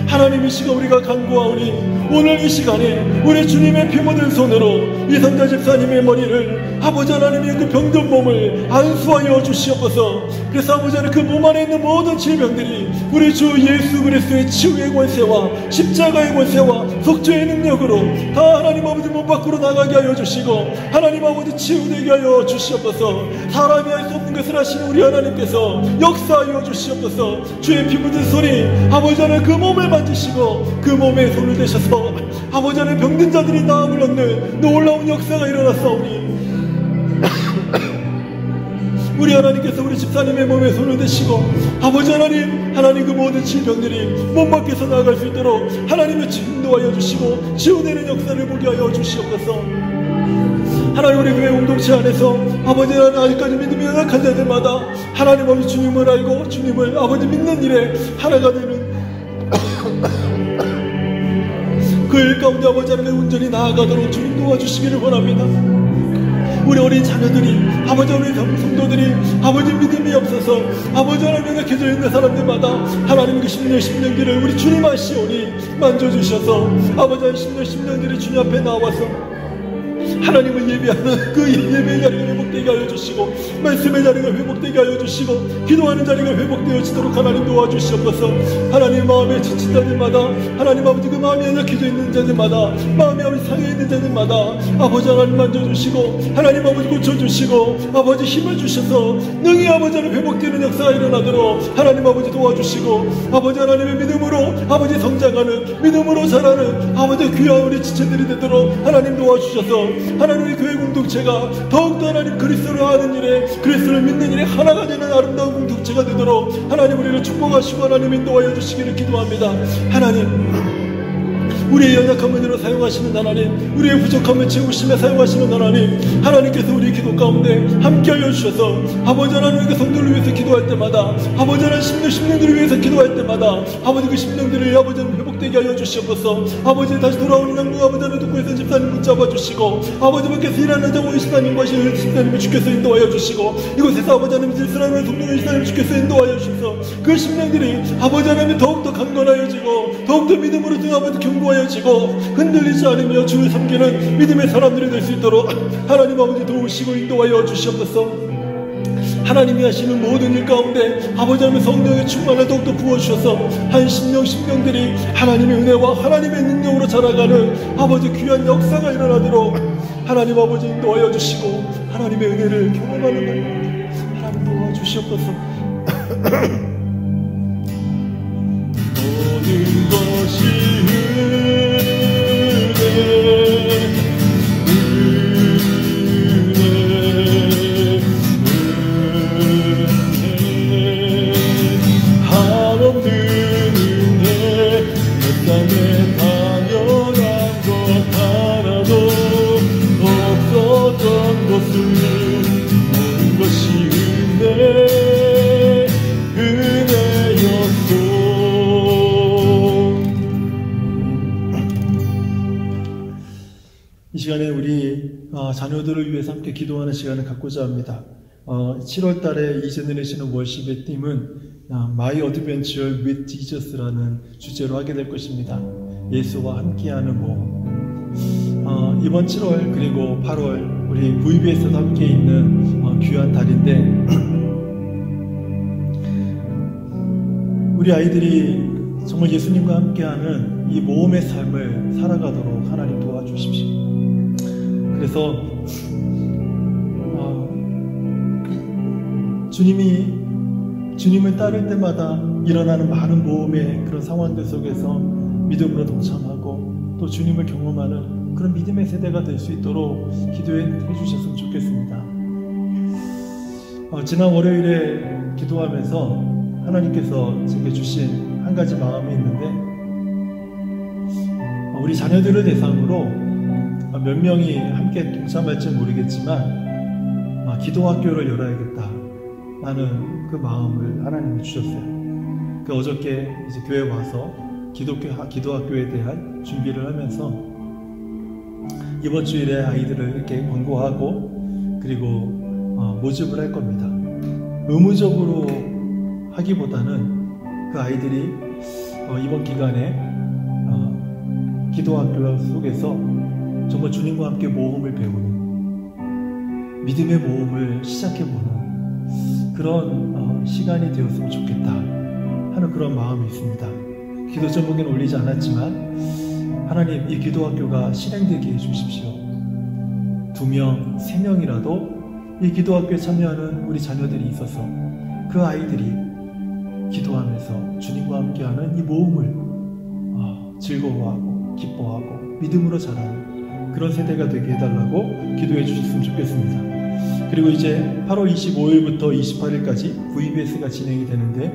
하나님, 이 시간 우리가 간구하오니 오늘 이 시간에 우리 주님의 피 묻은 손으로 이성자 집사님의 머리를 아버지 하나님의 그 병든 몸을 안수하여 주시옵소서. 그래서 아버지 하나님, 그 몸 안에 있는 모든 질병들이 우리 주 예수 그리스도의 치유의 권세와 십자가의 권세와 속죄의 능력으로 다 하나님 아버지 몸 밖으로 나가게 하여 주시고, 하나님 아버지 치유되게 하여 주시옵소서. 사람이 할 수 없는 것을 하시는 우리 하나님께서 역사하여 주시옵소서. 주의 피 묻은 손이 아버지 하나님 그 몸을 만지시고 그 몸에 손을 대셔서 아버지 하나님 병든 자들이 나음을 얻는 놀라운 역사가 일어났사오니 우리 하나님께서 우리 집사님의 몸에 손을 대시고 아버지 하나님 그 모든 질병들이 몸 밖에서 나아갈 수 있도록 하나님의 인도하여 주시고 치유되는 역사를 보게 하여 주시옵소서. 하나님, 우리 교회 공동체 안에서 아버지 하나님 아직까지 믿음이 연약한 자들마다 하나님 아버지 주님을 알고 주님을 아버지 믿는 일에 하나가 되는 그 일 가운데 아버지 하나님의 온전히 나아가도록 주님 도와주시기를 원합니다. 우리 어린 자녀들이, 아버지 우리 성도들이 아버지 믿음이 없어서 아버지 하나님의 기도에 있는 사람들마다 하나님의 그 10년길을 우리 주님 아시오니 만져주셔서 아버지 한 10년길이 주님 앞에 나와서 하나님을 예배하는 그 예배의 자리가 회복되게 하여 주시고, 말씀의 자리가 회복되게 하여 주시고, 기도하는 자리가 회복되어지도록 하나님 도와주시옵소서. 하나님 마음에 지친 자들마다, 하나님 아버지 그 마음이 연약해져 있는 자들마다, 마음이 아버지 상해 있는 자들마다 아버지 하나님 만져주시고, 하나님 아버지 고쳐주시고, 아버지 힘을 주셔서 능히 아버지 하나님 회복되는 역사가 일어나도록 하나님 아버지 도와주시고, 아버지 하나님의 믿음으로 아버지 성장하는, 믿음으로 자라는 아버지 귀한 우리 지체들이 되도록 하나님 도와주셔서 하나님의 교회 공동체가 더욱더 하나님 그리스도를 아는 일에, 그리스도를 믿는 일에 하나가 되는 아름다운 공동체가 되도록 하나님 우리를 축복하시고 하나님 인도하여 주시기를 기도합니다. 하나님, 우리의 연약함을 들어 사용하시는 하나님, 우리의 부족함을 채우심에 사용하시는 하나님, 하나님께서 우리 기도 가운데 함께하여 주셔서 아버지 하나님의 성도를 위해서 기도할 때마다, 아버지 하나님 심령들을 위해서 기도할 때마다 아버지 그 심령들을 아버지 하나님 회복되게 하여 주시옵소서. 아버지 다시 돌아오는 양국 아버지 하나님 듣고 있는 집사님 붙잡아 주시고, 아버지 밖에서 일하는 자 오이시다님과 집사님을 주께서 인도하여 주시고, 이곳에서 아버지 하나님 질서하는 성도를 시다님 주께서 인도하여 주셔서 그 심령들이 아버지 하나님 더욱더 강건하여지고, 더욱더 믿음으로 아버지 견고하여 지고 흔들리지 않으며 주를 섬기는 믿음의 사람들이 될 수 있도록 하나님 아버지 도우시고 인도하여 주시옵소서. 하나님이 하시는 모든 일 가운데 아버지 하나님의 성령의 충만을 더욱더 부어주셔서 한 심령들이 하나님의 은혜와 하나님의 능력으로 자라가는 아버지 귀한 역사가 일어나도록 하나님 아버지 인도하여 주시고, 하나님의 은혜를 경험하는 날 하나님 도와주시옵소서. 모든 것이 이 시간에 우리 자녀들을 위해서 함께 기도하는 시간을 갖고자 합니다. 7월 달에 이 제너레이션 월십의 팀은 My Adventure with Jesus라는 주제로 하게 될 것입니다. 예수와 함께하는 모험. 이번 7월 그리고 8월 우리 VBS에서 함께 있는 귀한 달인데, 우리 아이들이 정말 예수님과 함께하는 이 모험의 삶을 살아가도록 하나님 도와주십시오. 그래서 주님을 따를 때마다 일어나는 많은 모험의 그런 상황들 속에서 믿음으로 동참하고 또 주님을 경험하는 그런 믿음의 세대가 될 수 있도록 기도해 주셨으면 좋겠습니다. 지난 월요일에 기도하면서 하나님께서 제게 주신 한 가지 마음이 있는데, 우리 자녀들을 대상으로 몇 명이 함께 동참할지 모르겠지만 기도학교를 열어야겠다 라는 그 마음을 하나님이 주셨어요. 어저께 이제 교회 와서 기도학교에 대한 준비를 하면서 이번 주일에 아이들을 이렇게 권고하고 그리고 모집을 할 겁니다. 의무적으로 하기보다는 그 아이들이 이번 기간에 기도학교 속에서 정말 주님과 함께 모험을 배우는, 믿음의 모험을 시작해보는 그런 시간이 되었으면 좋겠다 하는 그런 마음이 있습니다. 기도 제목에는 올리지 않았지만 하나님, 이 기도학교가 실행되게 해주십시오. 2명, 3명이라도 이 기도학교에 참여하는 우리 자녀들이 있어서 그 아이들이 기도하면서 주님과 함께하는 이 모험을 즐거워하고 기뻐하고 믿음으로 자라는 그런 세대가 되게 해달라고 기도해 주셨으면 좋겠습니다. 그리고 이제 8월 25일부터 28일까지 VBS가 진행이 되는데,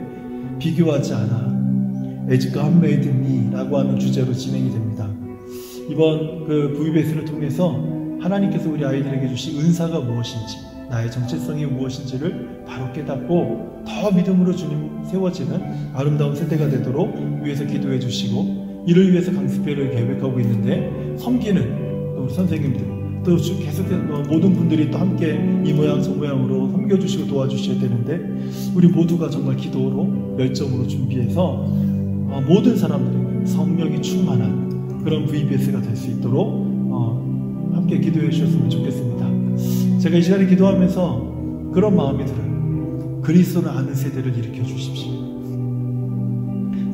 비교하지 않아 As God Made Me 라고 하는 주제로 진행이 됩니다. 이번 그 VBS를 통해서 하나님께서 우리 아이들에게 주신 은사가 무엇인지, 나의 정체성이 무엇인지를 바로 깨닫고 더 믿음으로 주님 세워지는 아름다운 세대가 되도록 위해서 기도해 주시고, 이를 위해서 강습회를 계획하고 있는데 섬기는 우리 선생님들 또 계속해서 모든 분들이 또 함께 이 모양 저 모양으로 섬겨주시고 도와주셔야 되는데 우리 모두가 정말 기도로 열정으로 준비해서 모든 사람들에게 성령이 충만한 그런 VBS가 될 수 있도록 함께 기도해 주셨으면 좋겠습니다. 제가 이 시간에 기도하면서 그런 마음이 들어요. 그리스도를 아는 세대를 일으켜 주십시오.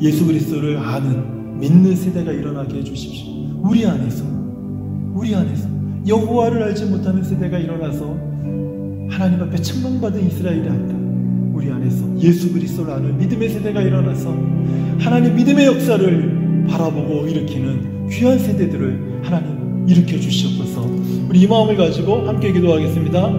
예수 그리스도를 아는 믿는 세대가 일어나게 해주십시오. 우리 안에서 여호와를 알지 못하는 세대가 일어나서 하나님 앞에 책망받은 이스라엘이 아니라 우리 안에서 예수 그리스도를 아는 믿음의 세대가 일어나서 하나님 믿음의 역사를 바라보고 일으키는 귀한 세대들을 하나님 일으켜 주시옵소서. 우리 이 마음을 가지고 함께 기도하겠습니다.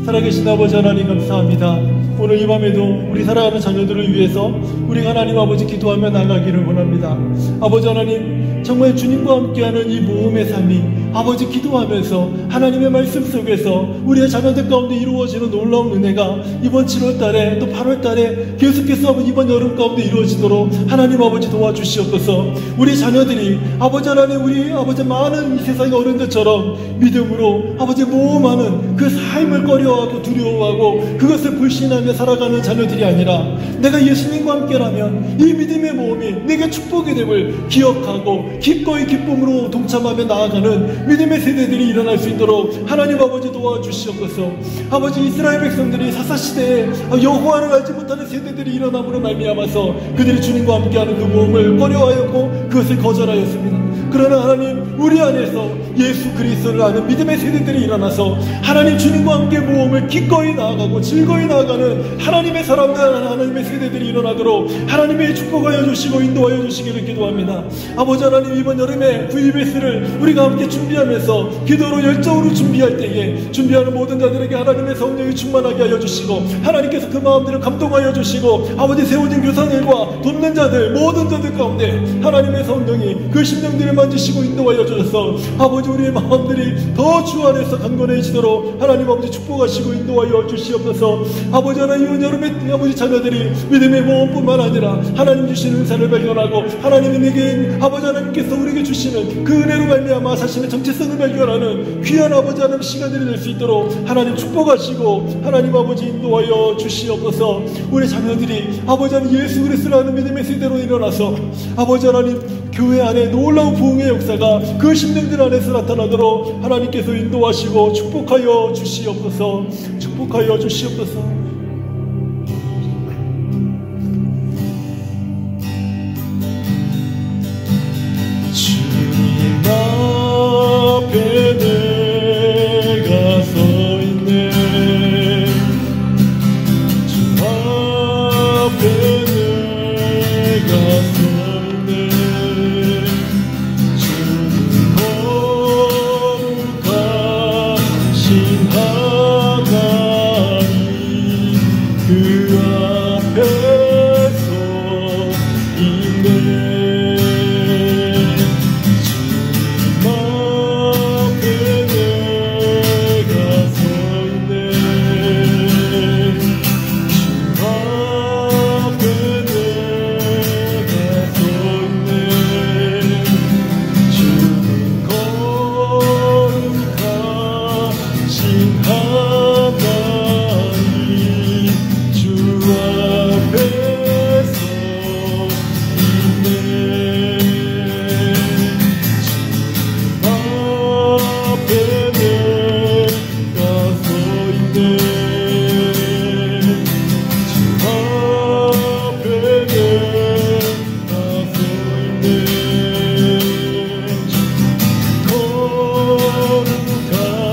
살아계신 아버지 하나님 감사합니다. 오늘 이 밤에도 우리 사랑하는 자녀들을 위해서 우리 하나님 아버지 기도하며 나가기를 원합니다. 아버지 하나님 정말 주님과 함께하는 이 모험의 삶이 아버지 기도하면서 하나님의 말씀 속에서 우리의 자녀들 가운데 이루어지는 놀라운 은혜가 이번 7월달에 또 8월달에 계속해서 이번 여름 가운데 이루어지도록 하나님 아버지 도와주시옵소서. 우리 자녀들이 아버지 하나님 우리 아버지 많은 이 세상의 어른들처럼 믿음으로 아버지 모험하는 그 삶을 꺼려하고 두려워하고 그것을 불신하며 살아가는 자녀들이 아니라 내가 예수님과 함께라면 이 믿음의 모험이 내게 축복이 됨을 기억하고 기꺼이 기쁨으로 동참하며 나아가는 믿음의 세대들이 일어날 수 있도록 하나님 아버지 도와주시옵소서. 아버지 이스라엘 백성들이 사사시대에 여호와를 알지 못하는 세대들이 일어남으로 말미암아서 그들이 주님과 함께하는 그 모험을 꺼려하였고 그것을 거절하였습니다. 그러나 하나님 우리 안에서 예수 그리스도를 아는 믿음의 세대들이 일어나서 하나님 주님과 함께 모험을 기꺼이 나아가고 즐거이 나아가는 하나님의 사람들 하나님의 세대들이 일어나도록 하나님의 축복하여 주시고 인도하여 주시기를 기도합니다. 아버지 하나님 이번 여름에 VBS를 우리가 함께 준비하면서 기도로 열정으로 준비할 때에 준비하는 모든 자들에게 하나님의 성령이 충만하게 하여 주시고 하나님께서 그 마음들을 감동하여 주시고 아버지 세워진 교사들과 돕는 자들 모든 자들 가운데 하나님의 성령이 그 심령들을 만지시고 인도하여 주셔서 아버지 우리의 마음들이 더 주 안에서 강건해지도록 하나님 아버지 축복하시고 인도하여 주시옵소서. 아버지 하나님 이번 여름에 아버지 자녀들이 믿음의 모험뿐만 아니라 하나님 주시는 은사를 발견하고 하나님이 내게 아버지 하나님께서 우리에게 주시는 그 은혜로 말미암아 자신의 정체성을 발견하는 귀한 아버지 하나님 시간들이 될 수 있도록 하나님 축복하시고 하나님 아버지 인도하여 주시옵소서. 우리 자녀들이 아버지 하나님 예수 그리스도라는 믿음의 세대로 일어나서 아버지 하나님 교회 안에 놀라운 부흥의 역사가 그 심령들 안에서 나타나도록 하나님께서 인도하시고 축복하여 주시옵소서. 축복하여 주시옵소서. 주님 앞에 내가 서 있네. 주 앞에 내가 서 있네. 주는 거룩하신 하나님 그 앞에서 있네.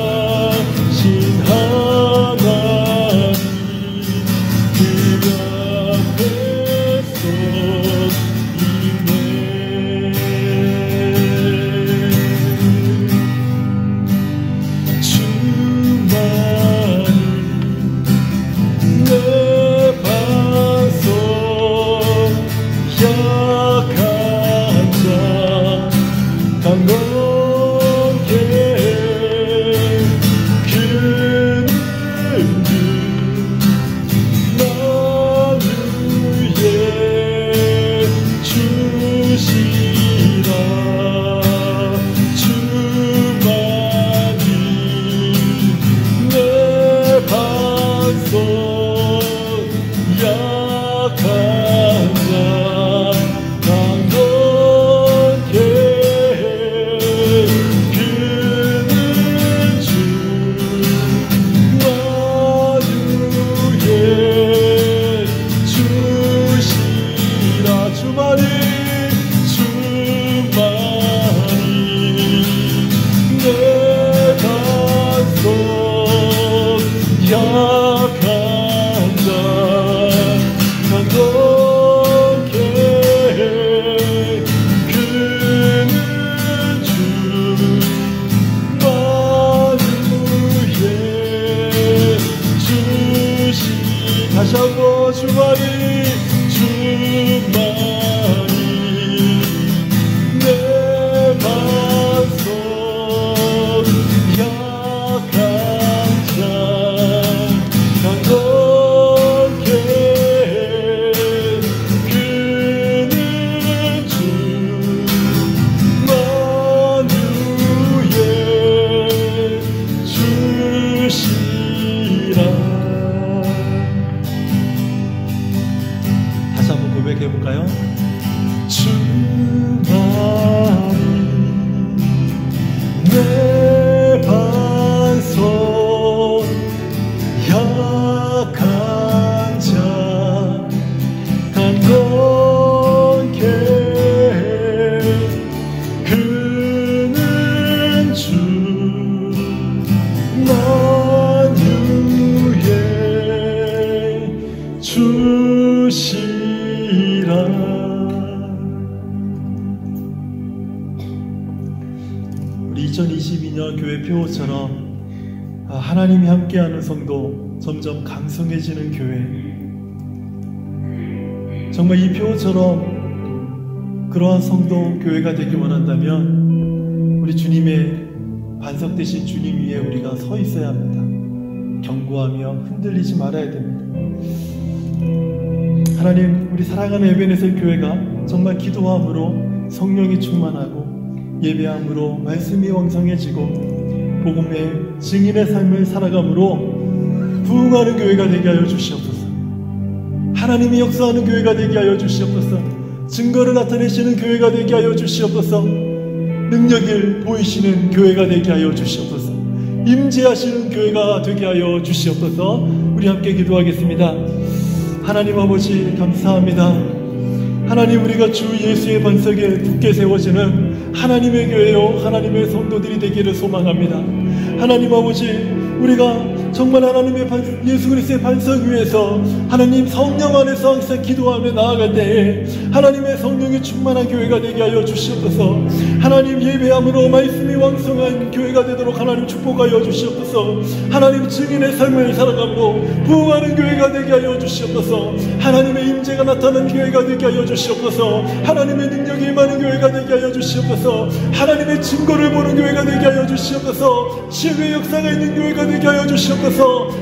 거룩하신 주만이 내 반석 약한 자 강건케 그는 주 만유의 주시라. 다시 한번 고백해볼까요? 주만이 내 반석 약한 자 강건케 그는 주 만유의 주시라. 우리 2022년 교회 표어처럼 하나님이 함께하는 성도, 점점 강성해지는 교회, 정말 이 표어처럼 그러한 성도 교회가 되기 원한다면 우리 주님의 반석 되신 주님 위에 우리가 서 있어야 합니다. 견고하며 흔들리지 말아야 됩니다. 하나님, 우리 사랑하는 에베네셀 교회가 정말 기도함으로 성령이 충만하고 예배함으로 말씀이 왕성해지고 복음의 증인의 삶을 살아감으로 부흥하는 교회가 되게 하여 주시옵소서. 하나님이 역사하는 교회가 되게 하여 주시옵소서. 증거를 나타내시는 교회가 되게 하여 주시옵소서. 능력을 보이시는 교회가 되게 하여 주시옵소서. 임재하시는 교회가 되게 하여 주시옵소서. 우리 함께 기도하겠습니다. 하나님 아버지 감사합니다. 하나님, 우리가 주 예수의 반석에 굳게 세워지는 하나님의 교회요 하나님의 성도들이 되기를 소망합니다. 하나님 아버지, 우리가 정말 하나님의 예수 그리스도의 반석 위에서 하나님 성령 안에서 항상 기도하며 나아갈 때에 하나님의 성령이 충만한 교회가 되게 하여 주시옵소서. 하나님, 예배함으로 말씀이 왕성한 교회가 되도록 하나님 축복하여 주시옵소서. 하나님, 증인의 삶을 살아감으로 부흥하는 교회가 되게 하여 주시옵소서. 하나님의 임재가 나타나는 교회가 되게 하여 주시옵소서. 하나님의 능력이 임하는 교회가 되게 하여 주시옵소서. 하나님의 증거를 보는 교회가 되게 하여 주시옵소서. 치유의 역사가 있는 교회가 되게 하여 주시옵소서.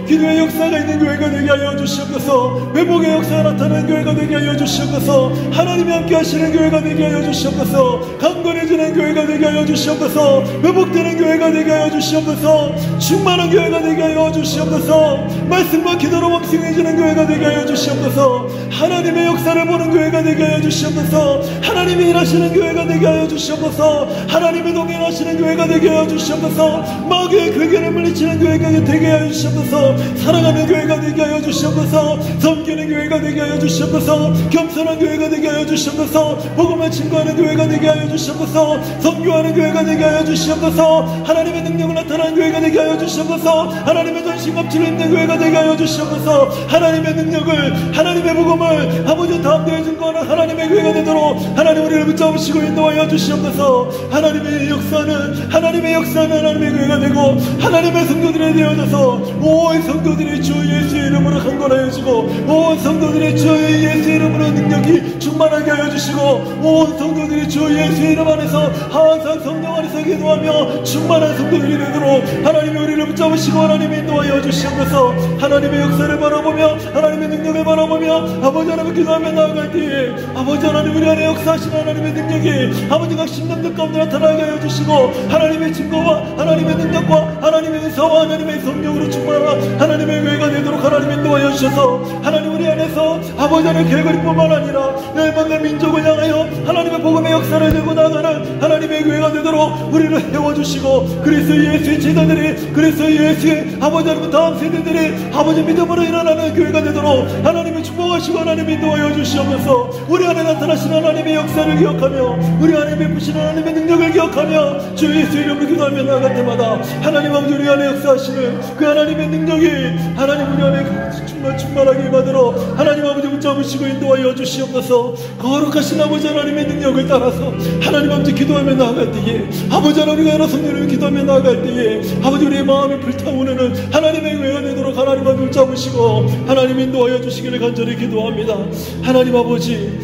기도의 역사가 있는 교회가 되게 하여 주시옵소서. 회복의 역사가 나타나는 교회가 되게 하여 주시옵소서. 하나님이 함께 하시는 교회가 되게 하여 주시옵소서. 강건해지는 교회가 되게 하여 주시옵소서. 회복되는 교회가 되게 하여 주시옵소서. 충만한 교회가 되게 하여 주시옵소서. 말씀과 기도로 왕성해지는 교회가 되게 하여 주시옵소서. 하나님의 역사를 보는 교회가 되게 하여 주시옵소서. 하나님이 일하시는 교회가 되게 하여 주시옵소서. 하나님의 동행하시는 교회가 되게 하여 주시옵소서. 마귀의 괴계를 물리치는 교회가 되게 하여 주시옵소서. 사랑하는 교회가 되게 하여 주시옵소서. 섬기는 교회가 되게 하여 주시옵소서. 겸손한 교회가 되게 하여 주시옵소서. 복음을 증거하는 교회가 되게 하여 주시옵소서. 선교하는 교회가 되게 하여 주시옵소서. 하나님의 능력을 나타내는 교회가 되게 하여 주시옵소서. 하나님의 전신갑주를 입는 교회가 되게 하여 주시옵소서. 하나님의 능력을, 하나님의 복음을 아버지 담대히 증거하는 하나님의 교회가 되도록 하나님 우리를 붙잡으시고 인도하여 주시옵소서. 하나님의 역사는 하나님의 교회가 되고 하나님의 성도들이 되어져서 온 성도들이 주 예수의 이름으로 강건하여지고 온 성도들이 주 예수의 이름으로 능력이 충만하게 하여 주시고 온 성도들이 주 예수의 이름 안에서 항상 성령 안에서 기도하며 충만한 성도들이 되도록 하나님이 우리를 붙잡으시고 하나님이 인도하여 주시옵소서. 하나님의 역사를 바라보며 하나님의 능력을 바라보며 아버지 하나님 기도하며 나아갈 때에 아버지 하나님 우리 안에 역사하시는 하나님의 능력이 아버지 각 신령들 가운데 나타나게 하여 주시고 하나님의 증거와 하나님의 능력과 하나님의 은사와 하나님의 성령으로 충만한 하나님의 교회가 되도록 하나님 인도하여 주셔서 하나님 우리 안에서 아버지 하나님 개거리 뿐만 아니라 멸망의 민족을 향하여 하나님의 복음의 역사를 들고 나가는 하나님의 교회가 되도록 우리를 세워주시고 그리스도 예수의 제자들이 그리스도 예수의 아버지 하나님 다음 세대들이 아버지 믿음으로 일어나는 교회가 되도록 하나님이 축복하시고 하나님 인도하여 주시옵소서. 우리 안에 나타나시는 하나님의 역사를 기억하며 우리 안에 베푸시는 하나님의 능력을 기억하며 주 예수 이름으로 기도하며 나아갈 때마다 하나님 아버지 우리 안에 역사하시는 그 하나님의 능력이 하나님 우리 안에 정말 충만하게 임하도록 하나님 아버지 붙잡으시고 인도하여 주시옵소서. 거룩하신 아버지 하나님의 능력을 따라서 하나님 아버지 기도하며 나아갈 때에, 아버지 하나님과 여러 성령을 기도하며 나아갈 때에 아버지 우리의 마음이 불타오르는 하나님의 은혜가 되도록 하나님 아버지 붙잡으시고 하나님 인도하여 주시기를 간절히 기도합니다. 하나님 아버지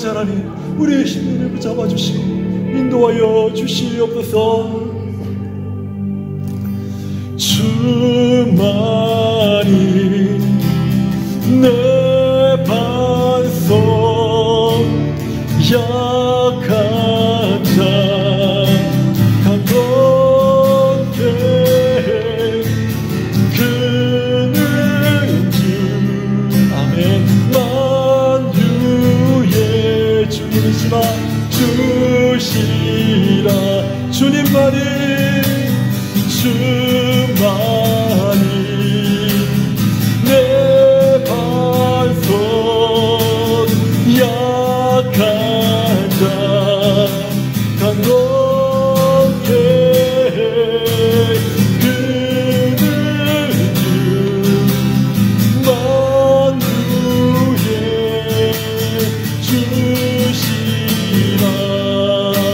하나님 우리의 심령을 붙잡아 주시고 인도하여 주시옵소서. 주만이 내 반석 약한 자 강건케 그는 주 아멘 만유의 주님이시라 주시라 주님만이 내 반석 약한 자 강건케 그는 주 만유의 주시라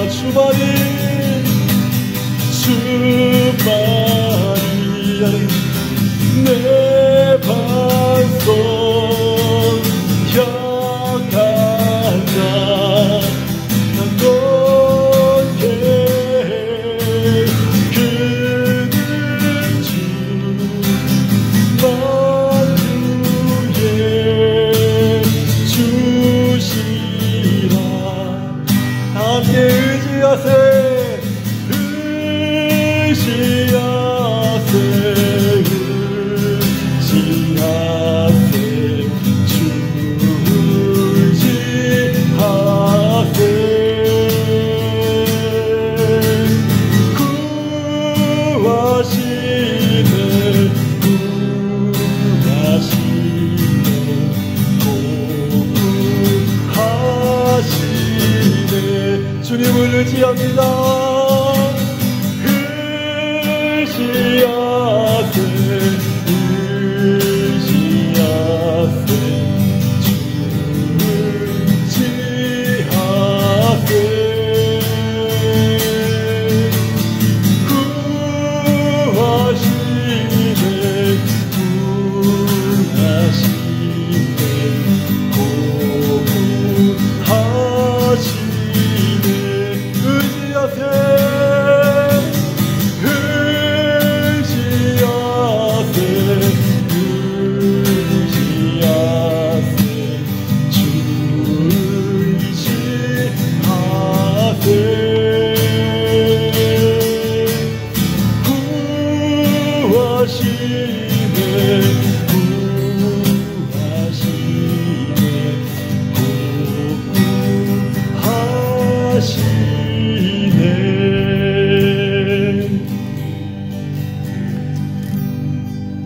주만이 내 반석 약한 자 강건케 그는 주 만유의 주시라. 함께 의지하세 주님을 의지합니다. 의지하세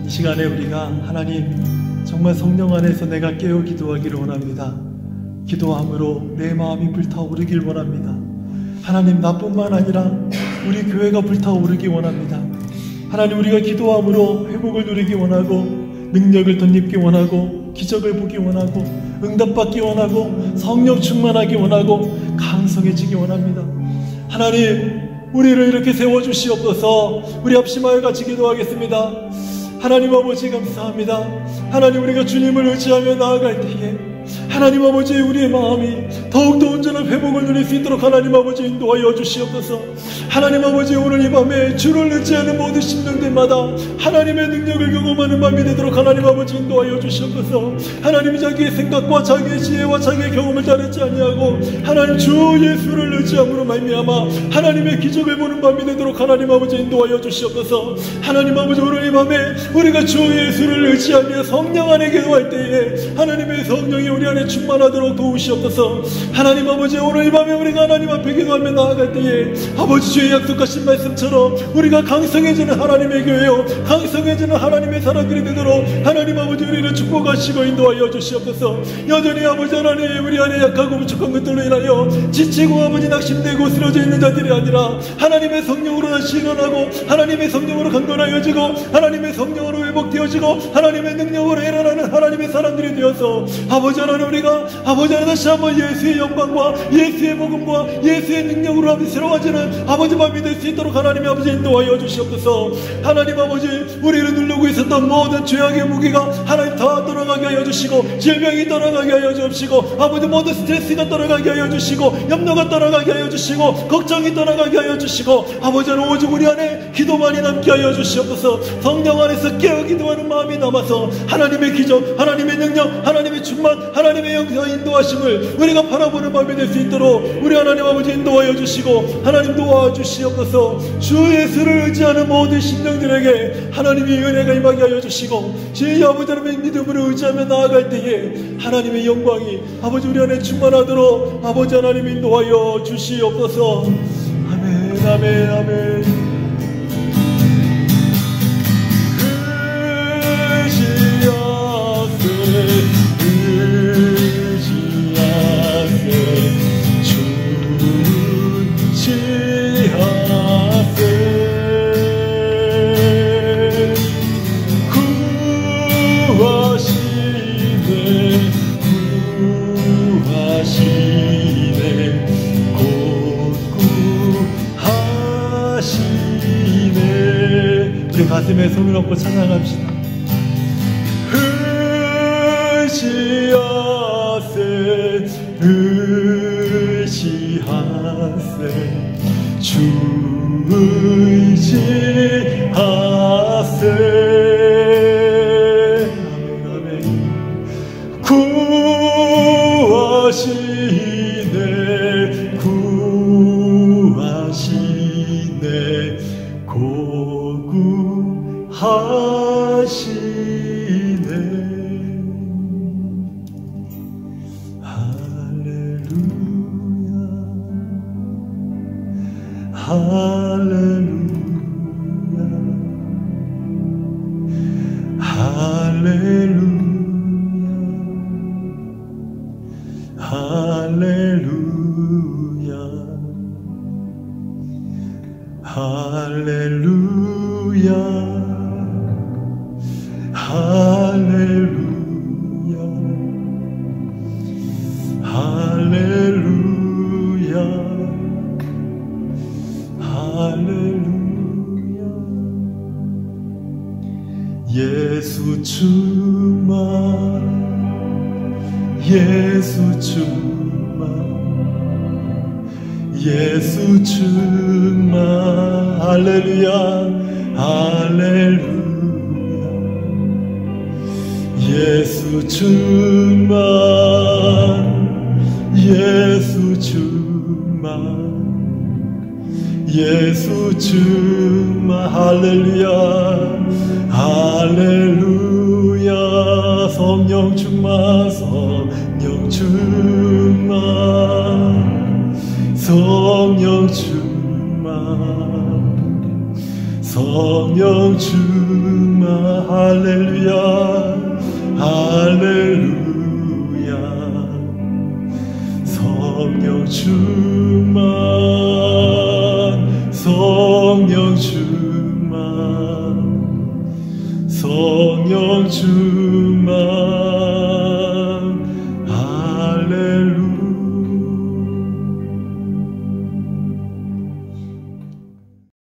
시간에 우리가 하나님 정말 성령 안에서 내가 깨어 기도하기를 원합니다. 기도함으로 내 마음이 불타오르길 원합니다. 하나님 나뿐만 아니라 우리 교회가 불타오르기 원합니다. 하나님 우리가 기도함으로 회복을 누리기 원하고 능력을 덧입기 원하고 기적을 보기 원하고 응답받기 원하고 성령 충만하기 원하고 강성해지기 원합니다. 하나님 우리를 이렇게 세워주시옵소서. 우리 합심하여 같이 기도하겠습니다. 하나님 아버지 감사합니다. 하나님 우리가 주님을 의지하며 나아갈 때에 하나님 아버지 우리의 마음이 더욱더 온전한 회복을 누릴 수 있도록 하나님 아버지 인도하여 주시옵소서. 하나님 아버지 오늘 이 밤에 주를 의지하는 모든 심령들마다 하나님의 능력을 경험하는 밤이 되도록 하나님 아버지 인도하여 주시옵소서. 하나님 자기의 생각과 자기의 지혜와 자기의 경험을 따르지 아니하고 하나님 주 예수를 의지함으로 말미암아 하나님의 기적을 보는 밤이 되도록 하나님 아버지 인도하여 주시옵소서. 하나님 아버지 오늘 이 밤에 우리가 주 예수를 의지하며 성령 안에 기도할 때에 하나님의 성령이 우리 안에 충만하도록 도우시옵소서. 하나님 아버지 오늘 이 밤에 우리가 하나님 앞에 기도하며 나아갈 때에 아버지 주의 약속하신 말씀처럼 우리가 강성해지는 하나님의 교회요 강성해지는 정해지는 하나님의 사람들이 되도록 하나님 아버지 우리를 축복하시고 인도하여 주시옵소서. 여전히 아버지 하나님 우리 안에 약하고 부족한 것들로 인하여 지치고 아버지 낙심되고 쓰러져 있는 자들이 아니라 하나님의 성령으로 다시 일어나고 하나님의 성령으로 강건하여지고 하나님의 성령으로 회복되어지고 하나님의 능력으로 일어나는 하나님의 사람들이 되어서 아버지 하나님 우리가 아버지 하나님 다시 한번 예수의 영광과 예수의 복음과 예수의 능력으로 아버지 새로워지는 아버지 밤이 될 수 있도록 하나님 아버지 인도하여 주시옵소서. 하나님 아버지 우리를 누르고 있었던 모든 죄악의 무게가 하나님 다 떠나가게 하여 주시고 질병이 떠나가게 하여 주시고 아버지 모든 스트레스가 떠나가게 하여 주시고 염려가 떠나가게 하여 주시고 걱정이 떠나가게 하여 주시고 아버지 하나님 오직 우리 안에 기도만이 남게 하여 주시옵소서. 성령 안에서 깨어 기도하는 마음이 남아서 하나님의 기적, 하나님의 능력, 하나님의 충만, 하나님의 영성 인도하심을 우리가 바라보는 밤이 될 수 있도록 우리 하나님 아버지 인도하여 주시고 하나님 도와주시옵소서. 주 예수를 의지하는 모든 심령들에게 하나님의 은혜가 임하게 하여 주시고 제 아버지 하나님의 믿음으로 의지하며 나아갈 때에 하나님의 영광이 아버지 우리 안에 충만하도록 아버지 하나님 인도하여 주시옵소서. 아멘 아멘 아멘. 우리 가슴에 손을 얹고 찬양합시다. 의지하세 의지하세 주 의지하세 아멘 아멘. 구하시네 구하시네 고구하시네. 할렐루야 할렐루야 할렐루야 할렐루야 할렐루야 할렐루야 할렐루야 할렐루야. 예수 충만 예수 충만 예수 충만 할렐루야 할렐루야. 예수 충만 예수 충만 예수 충만 할렐루야 할렐루야. 성령 충만 성령 충만 성령 충만 성령 충만 할렐루야 할렐루야. 성령 충만 성령 충만 성령 충만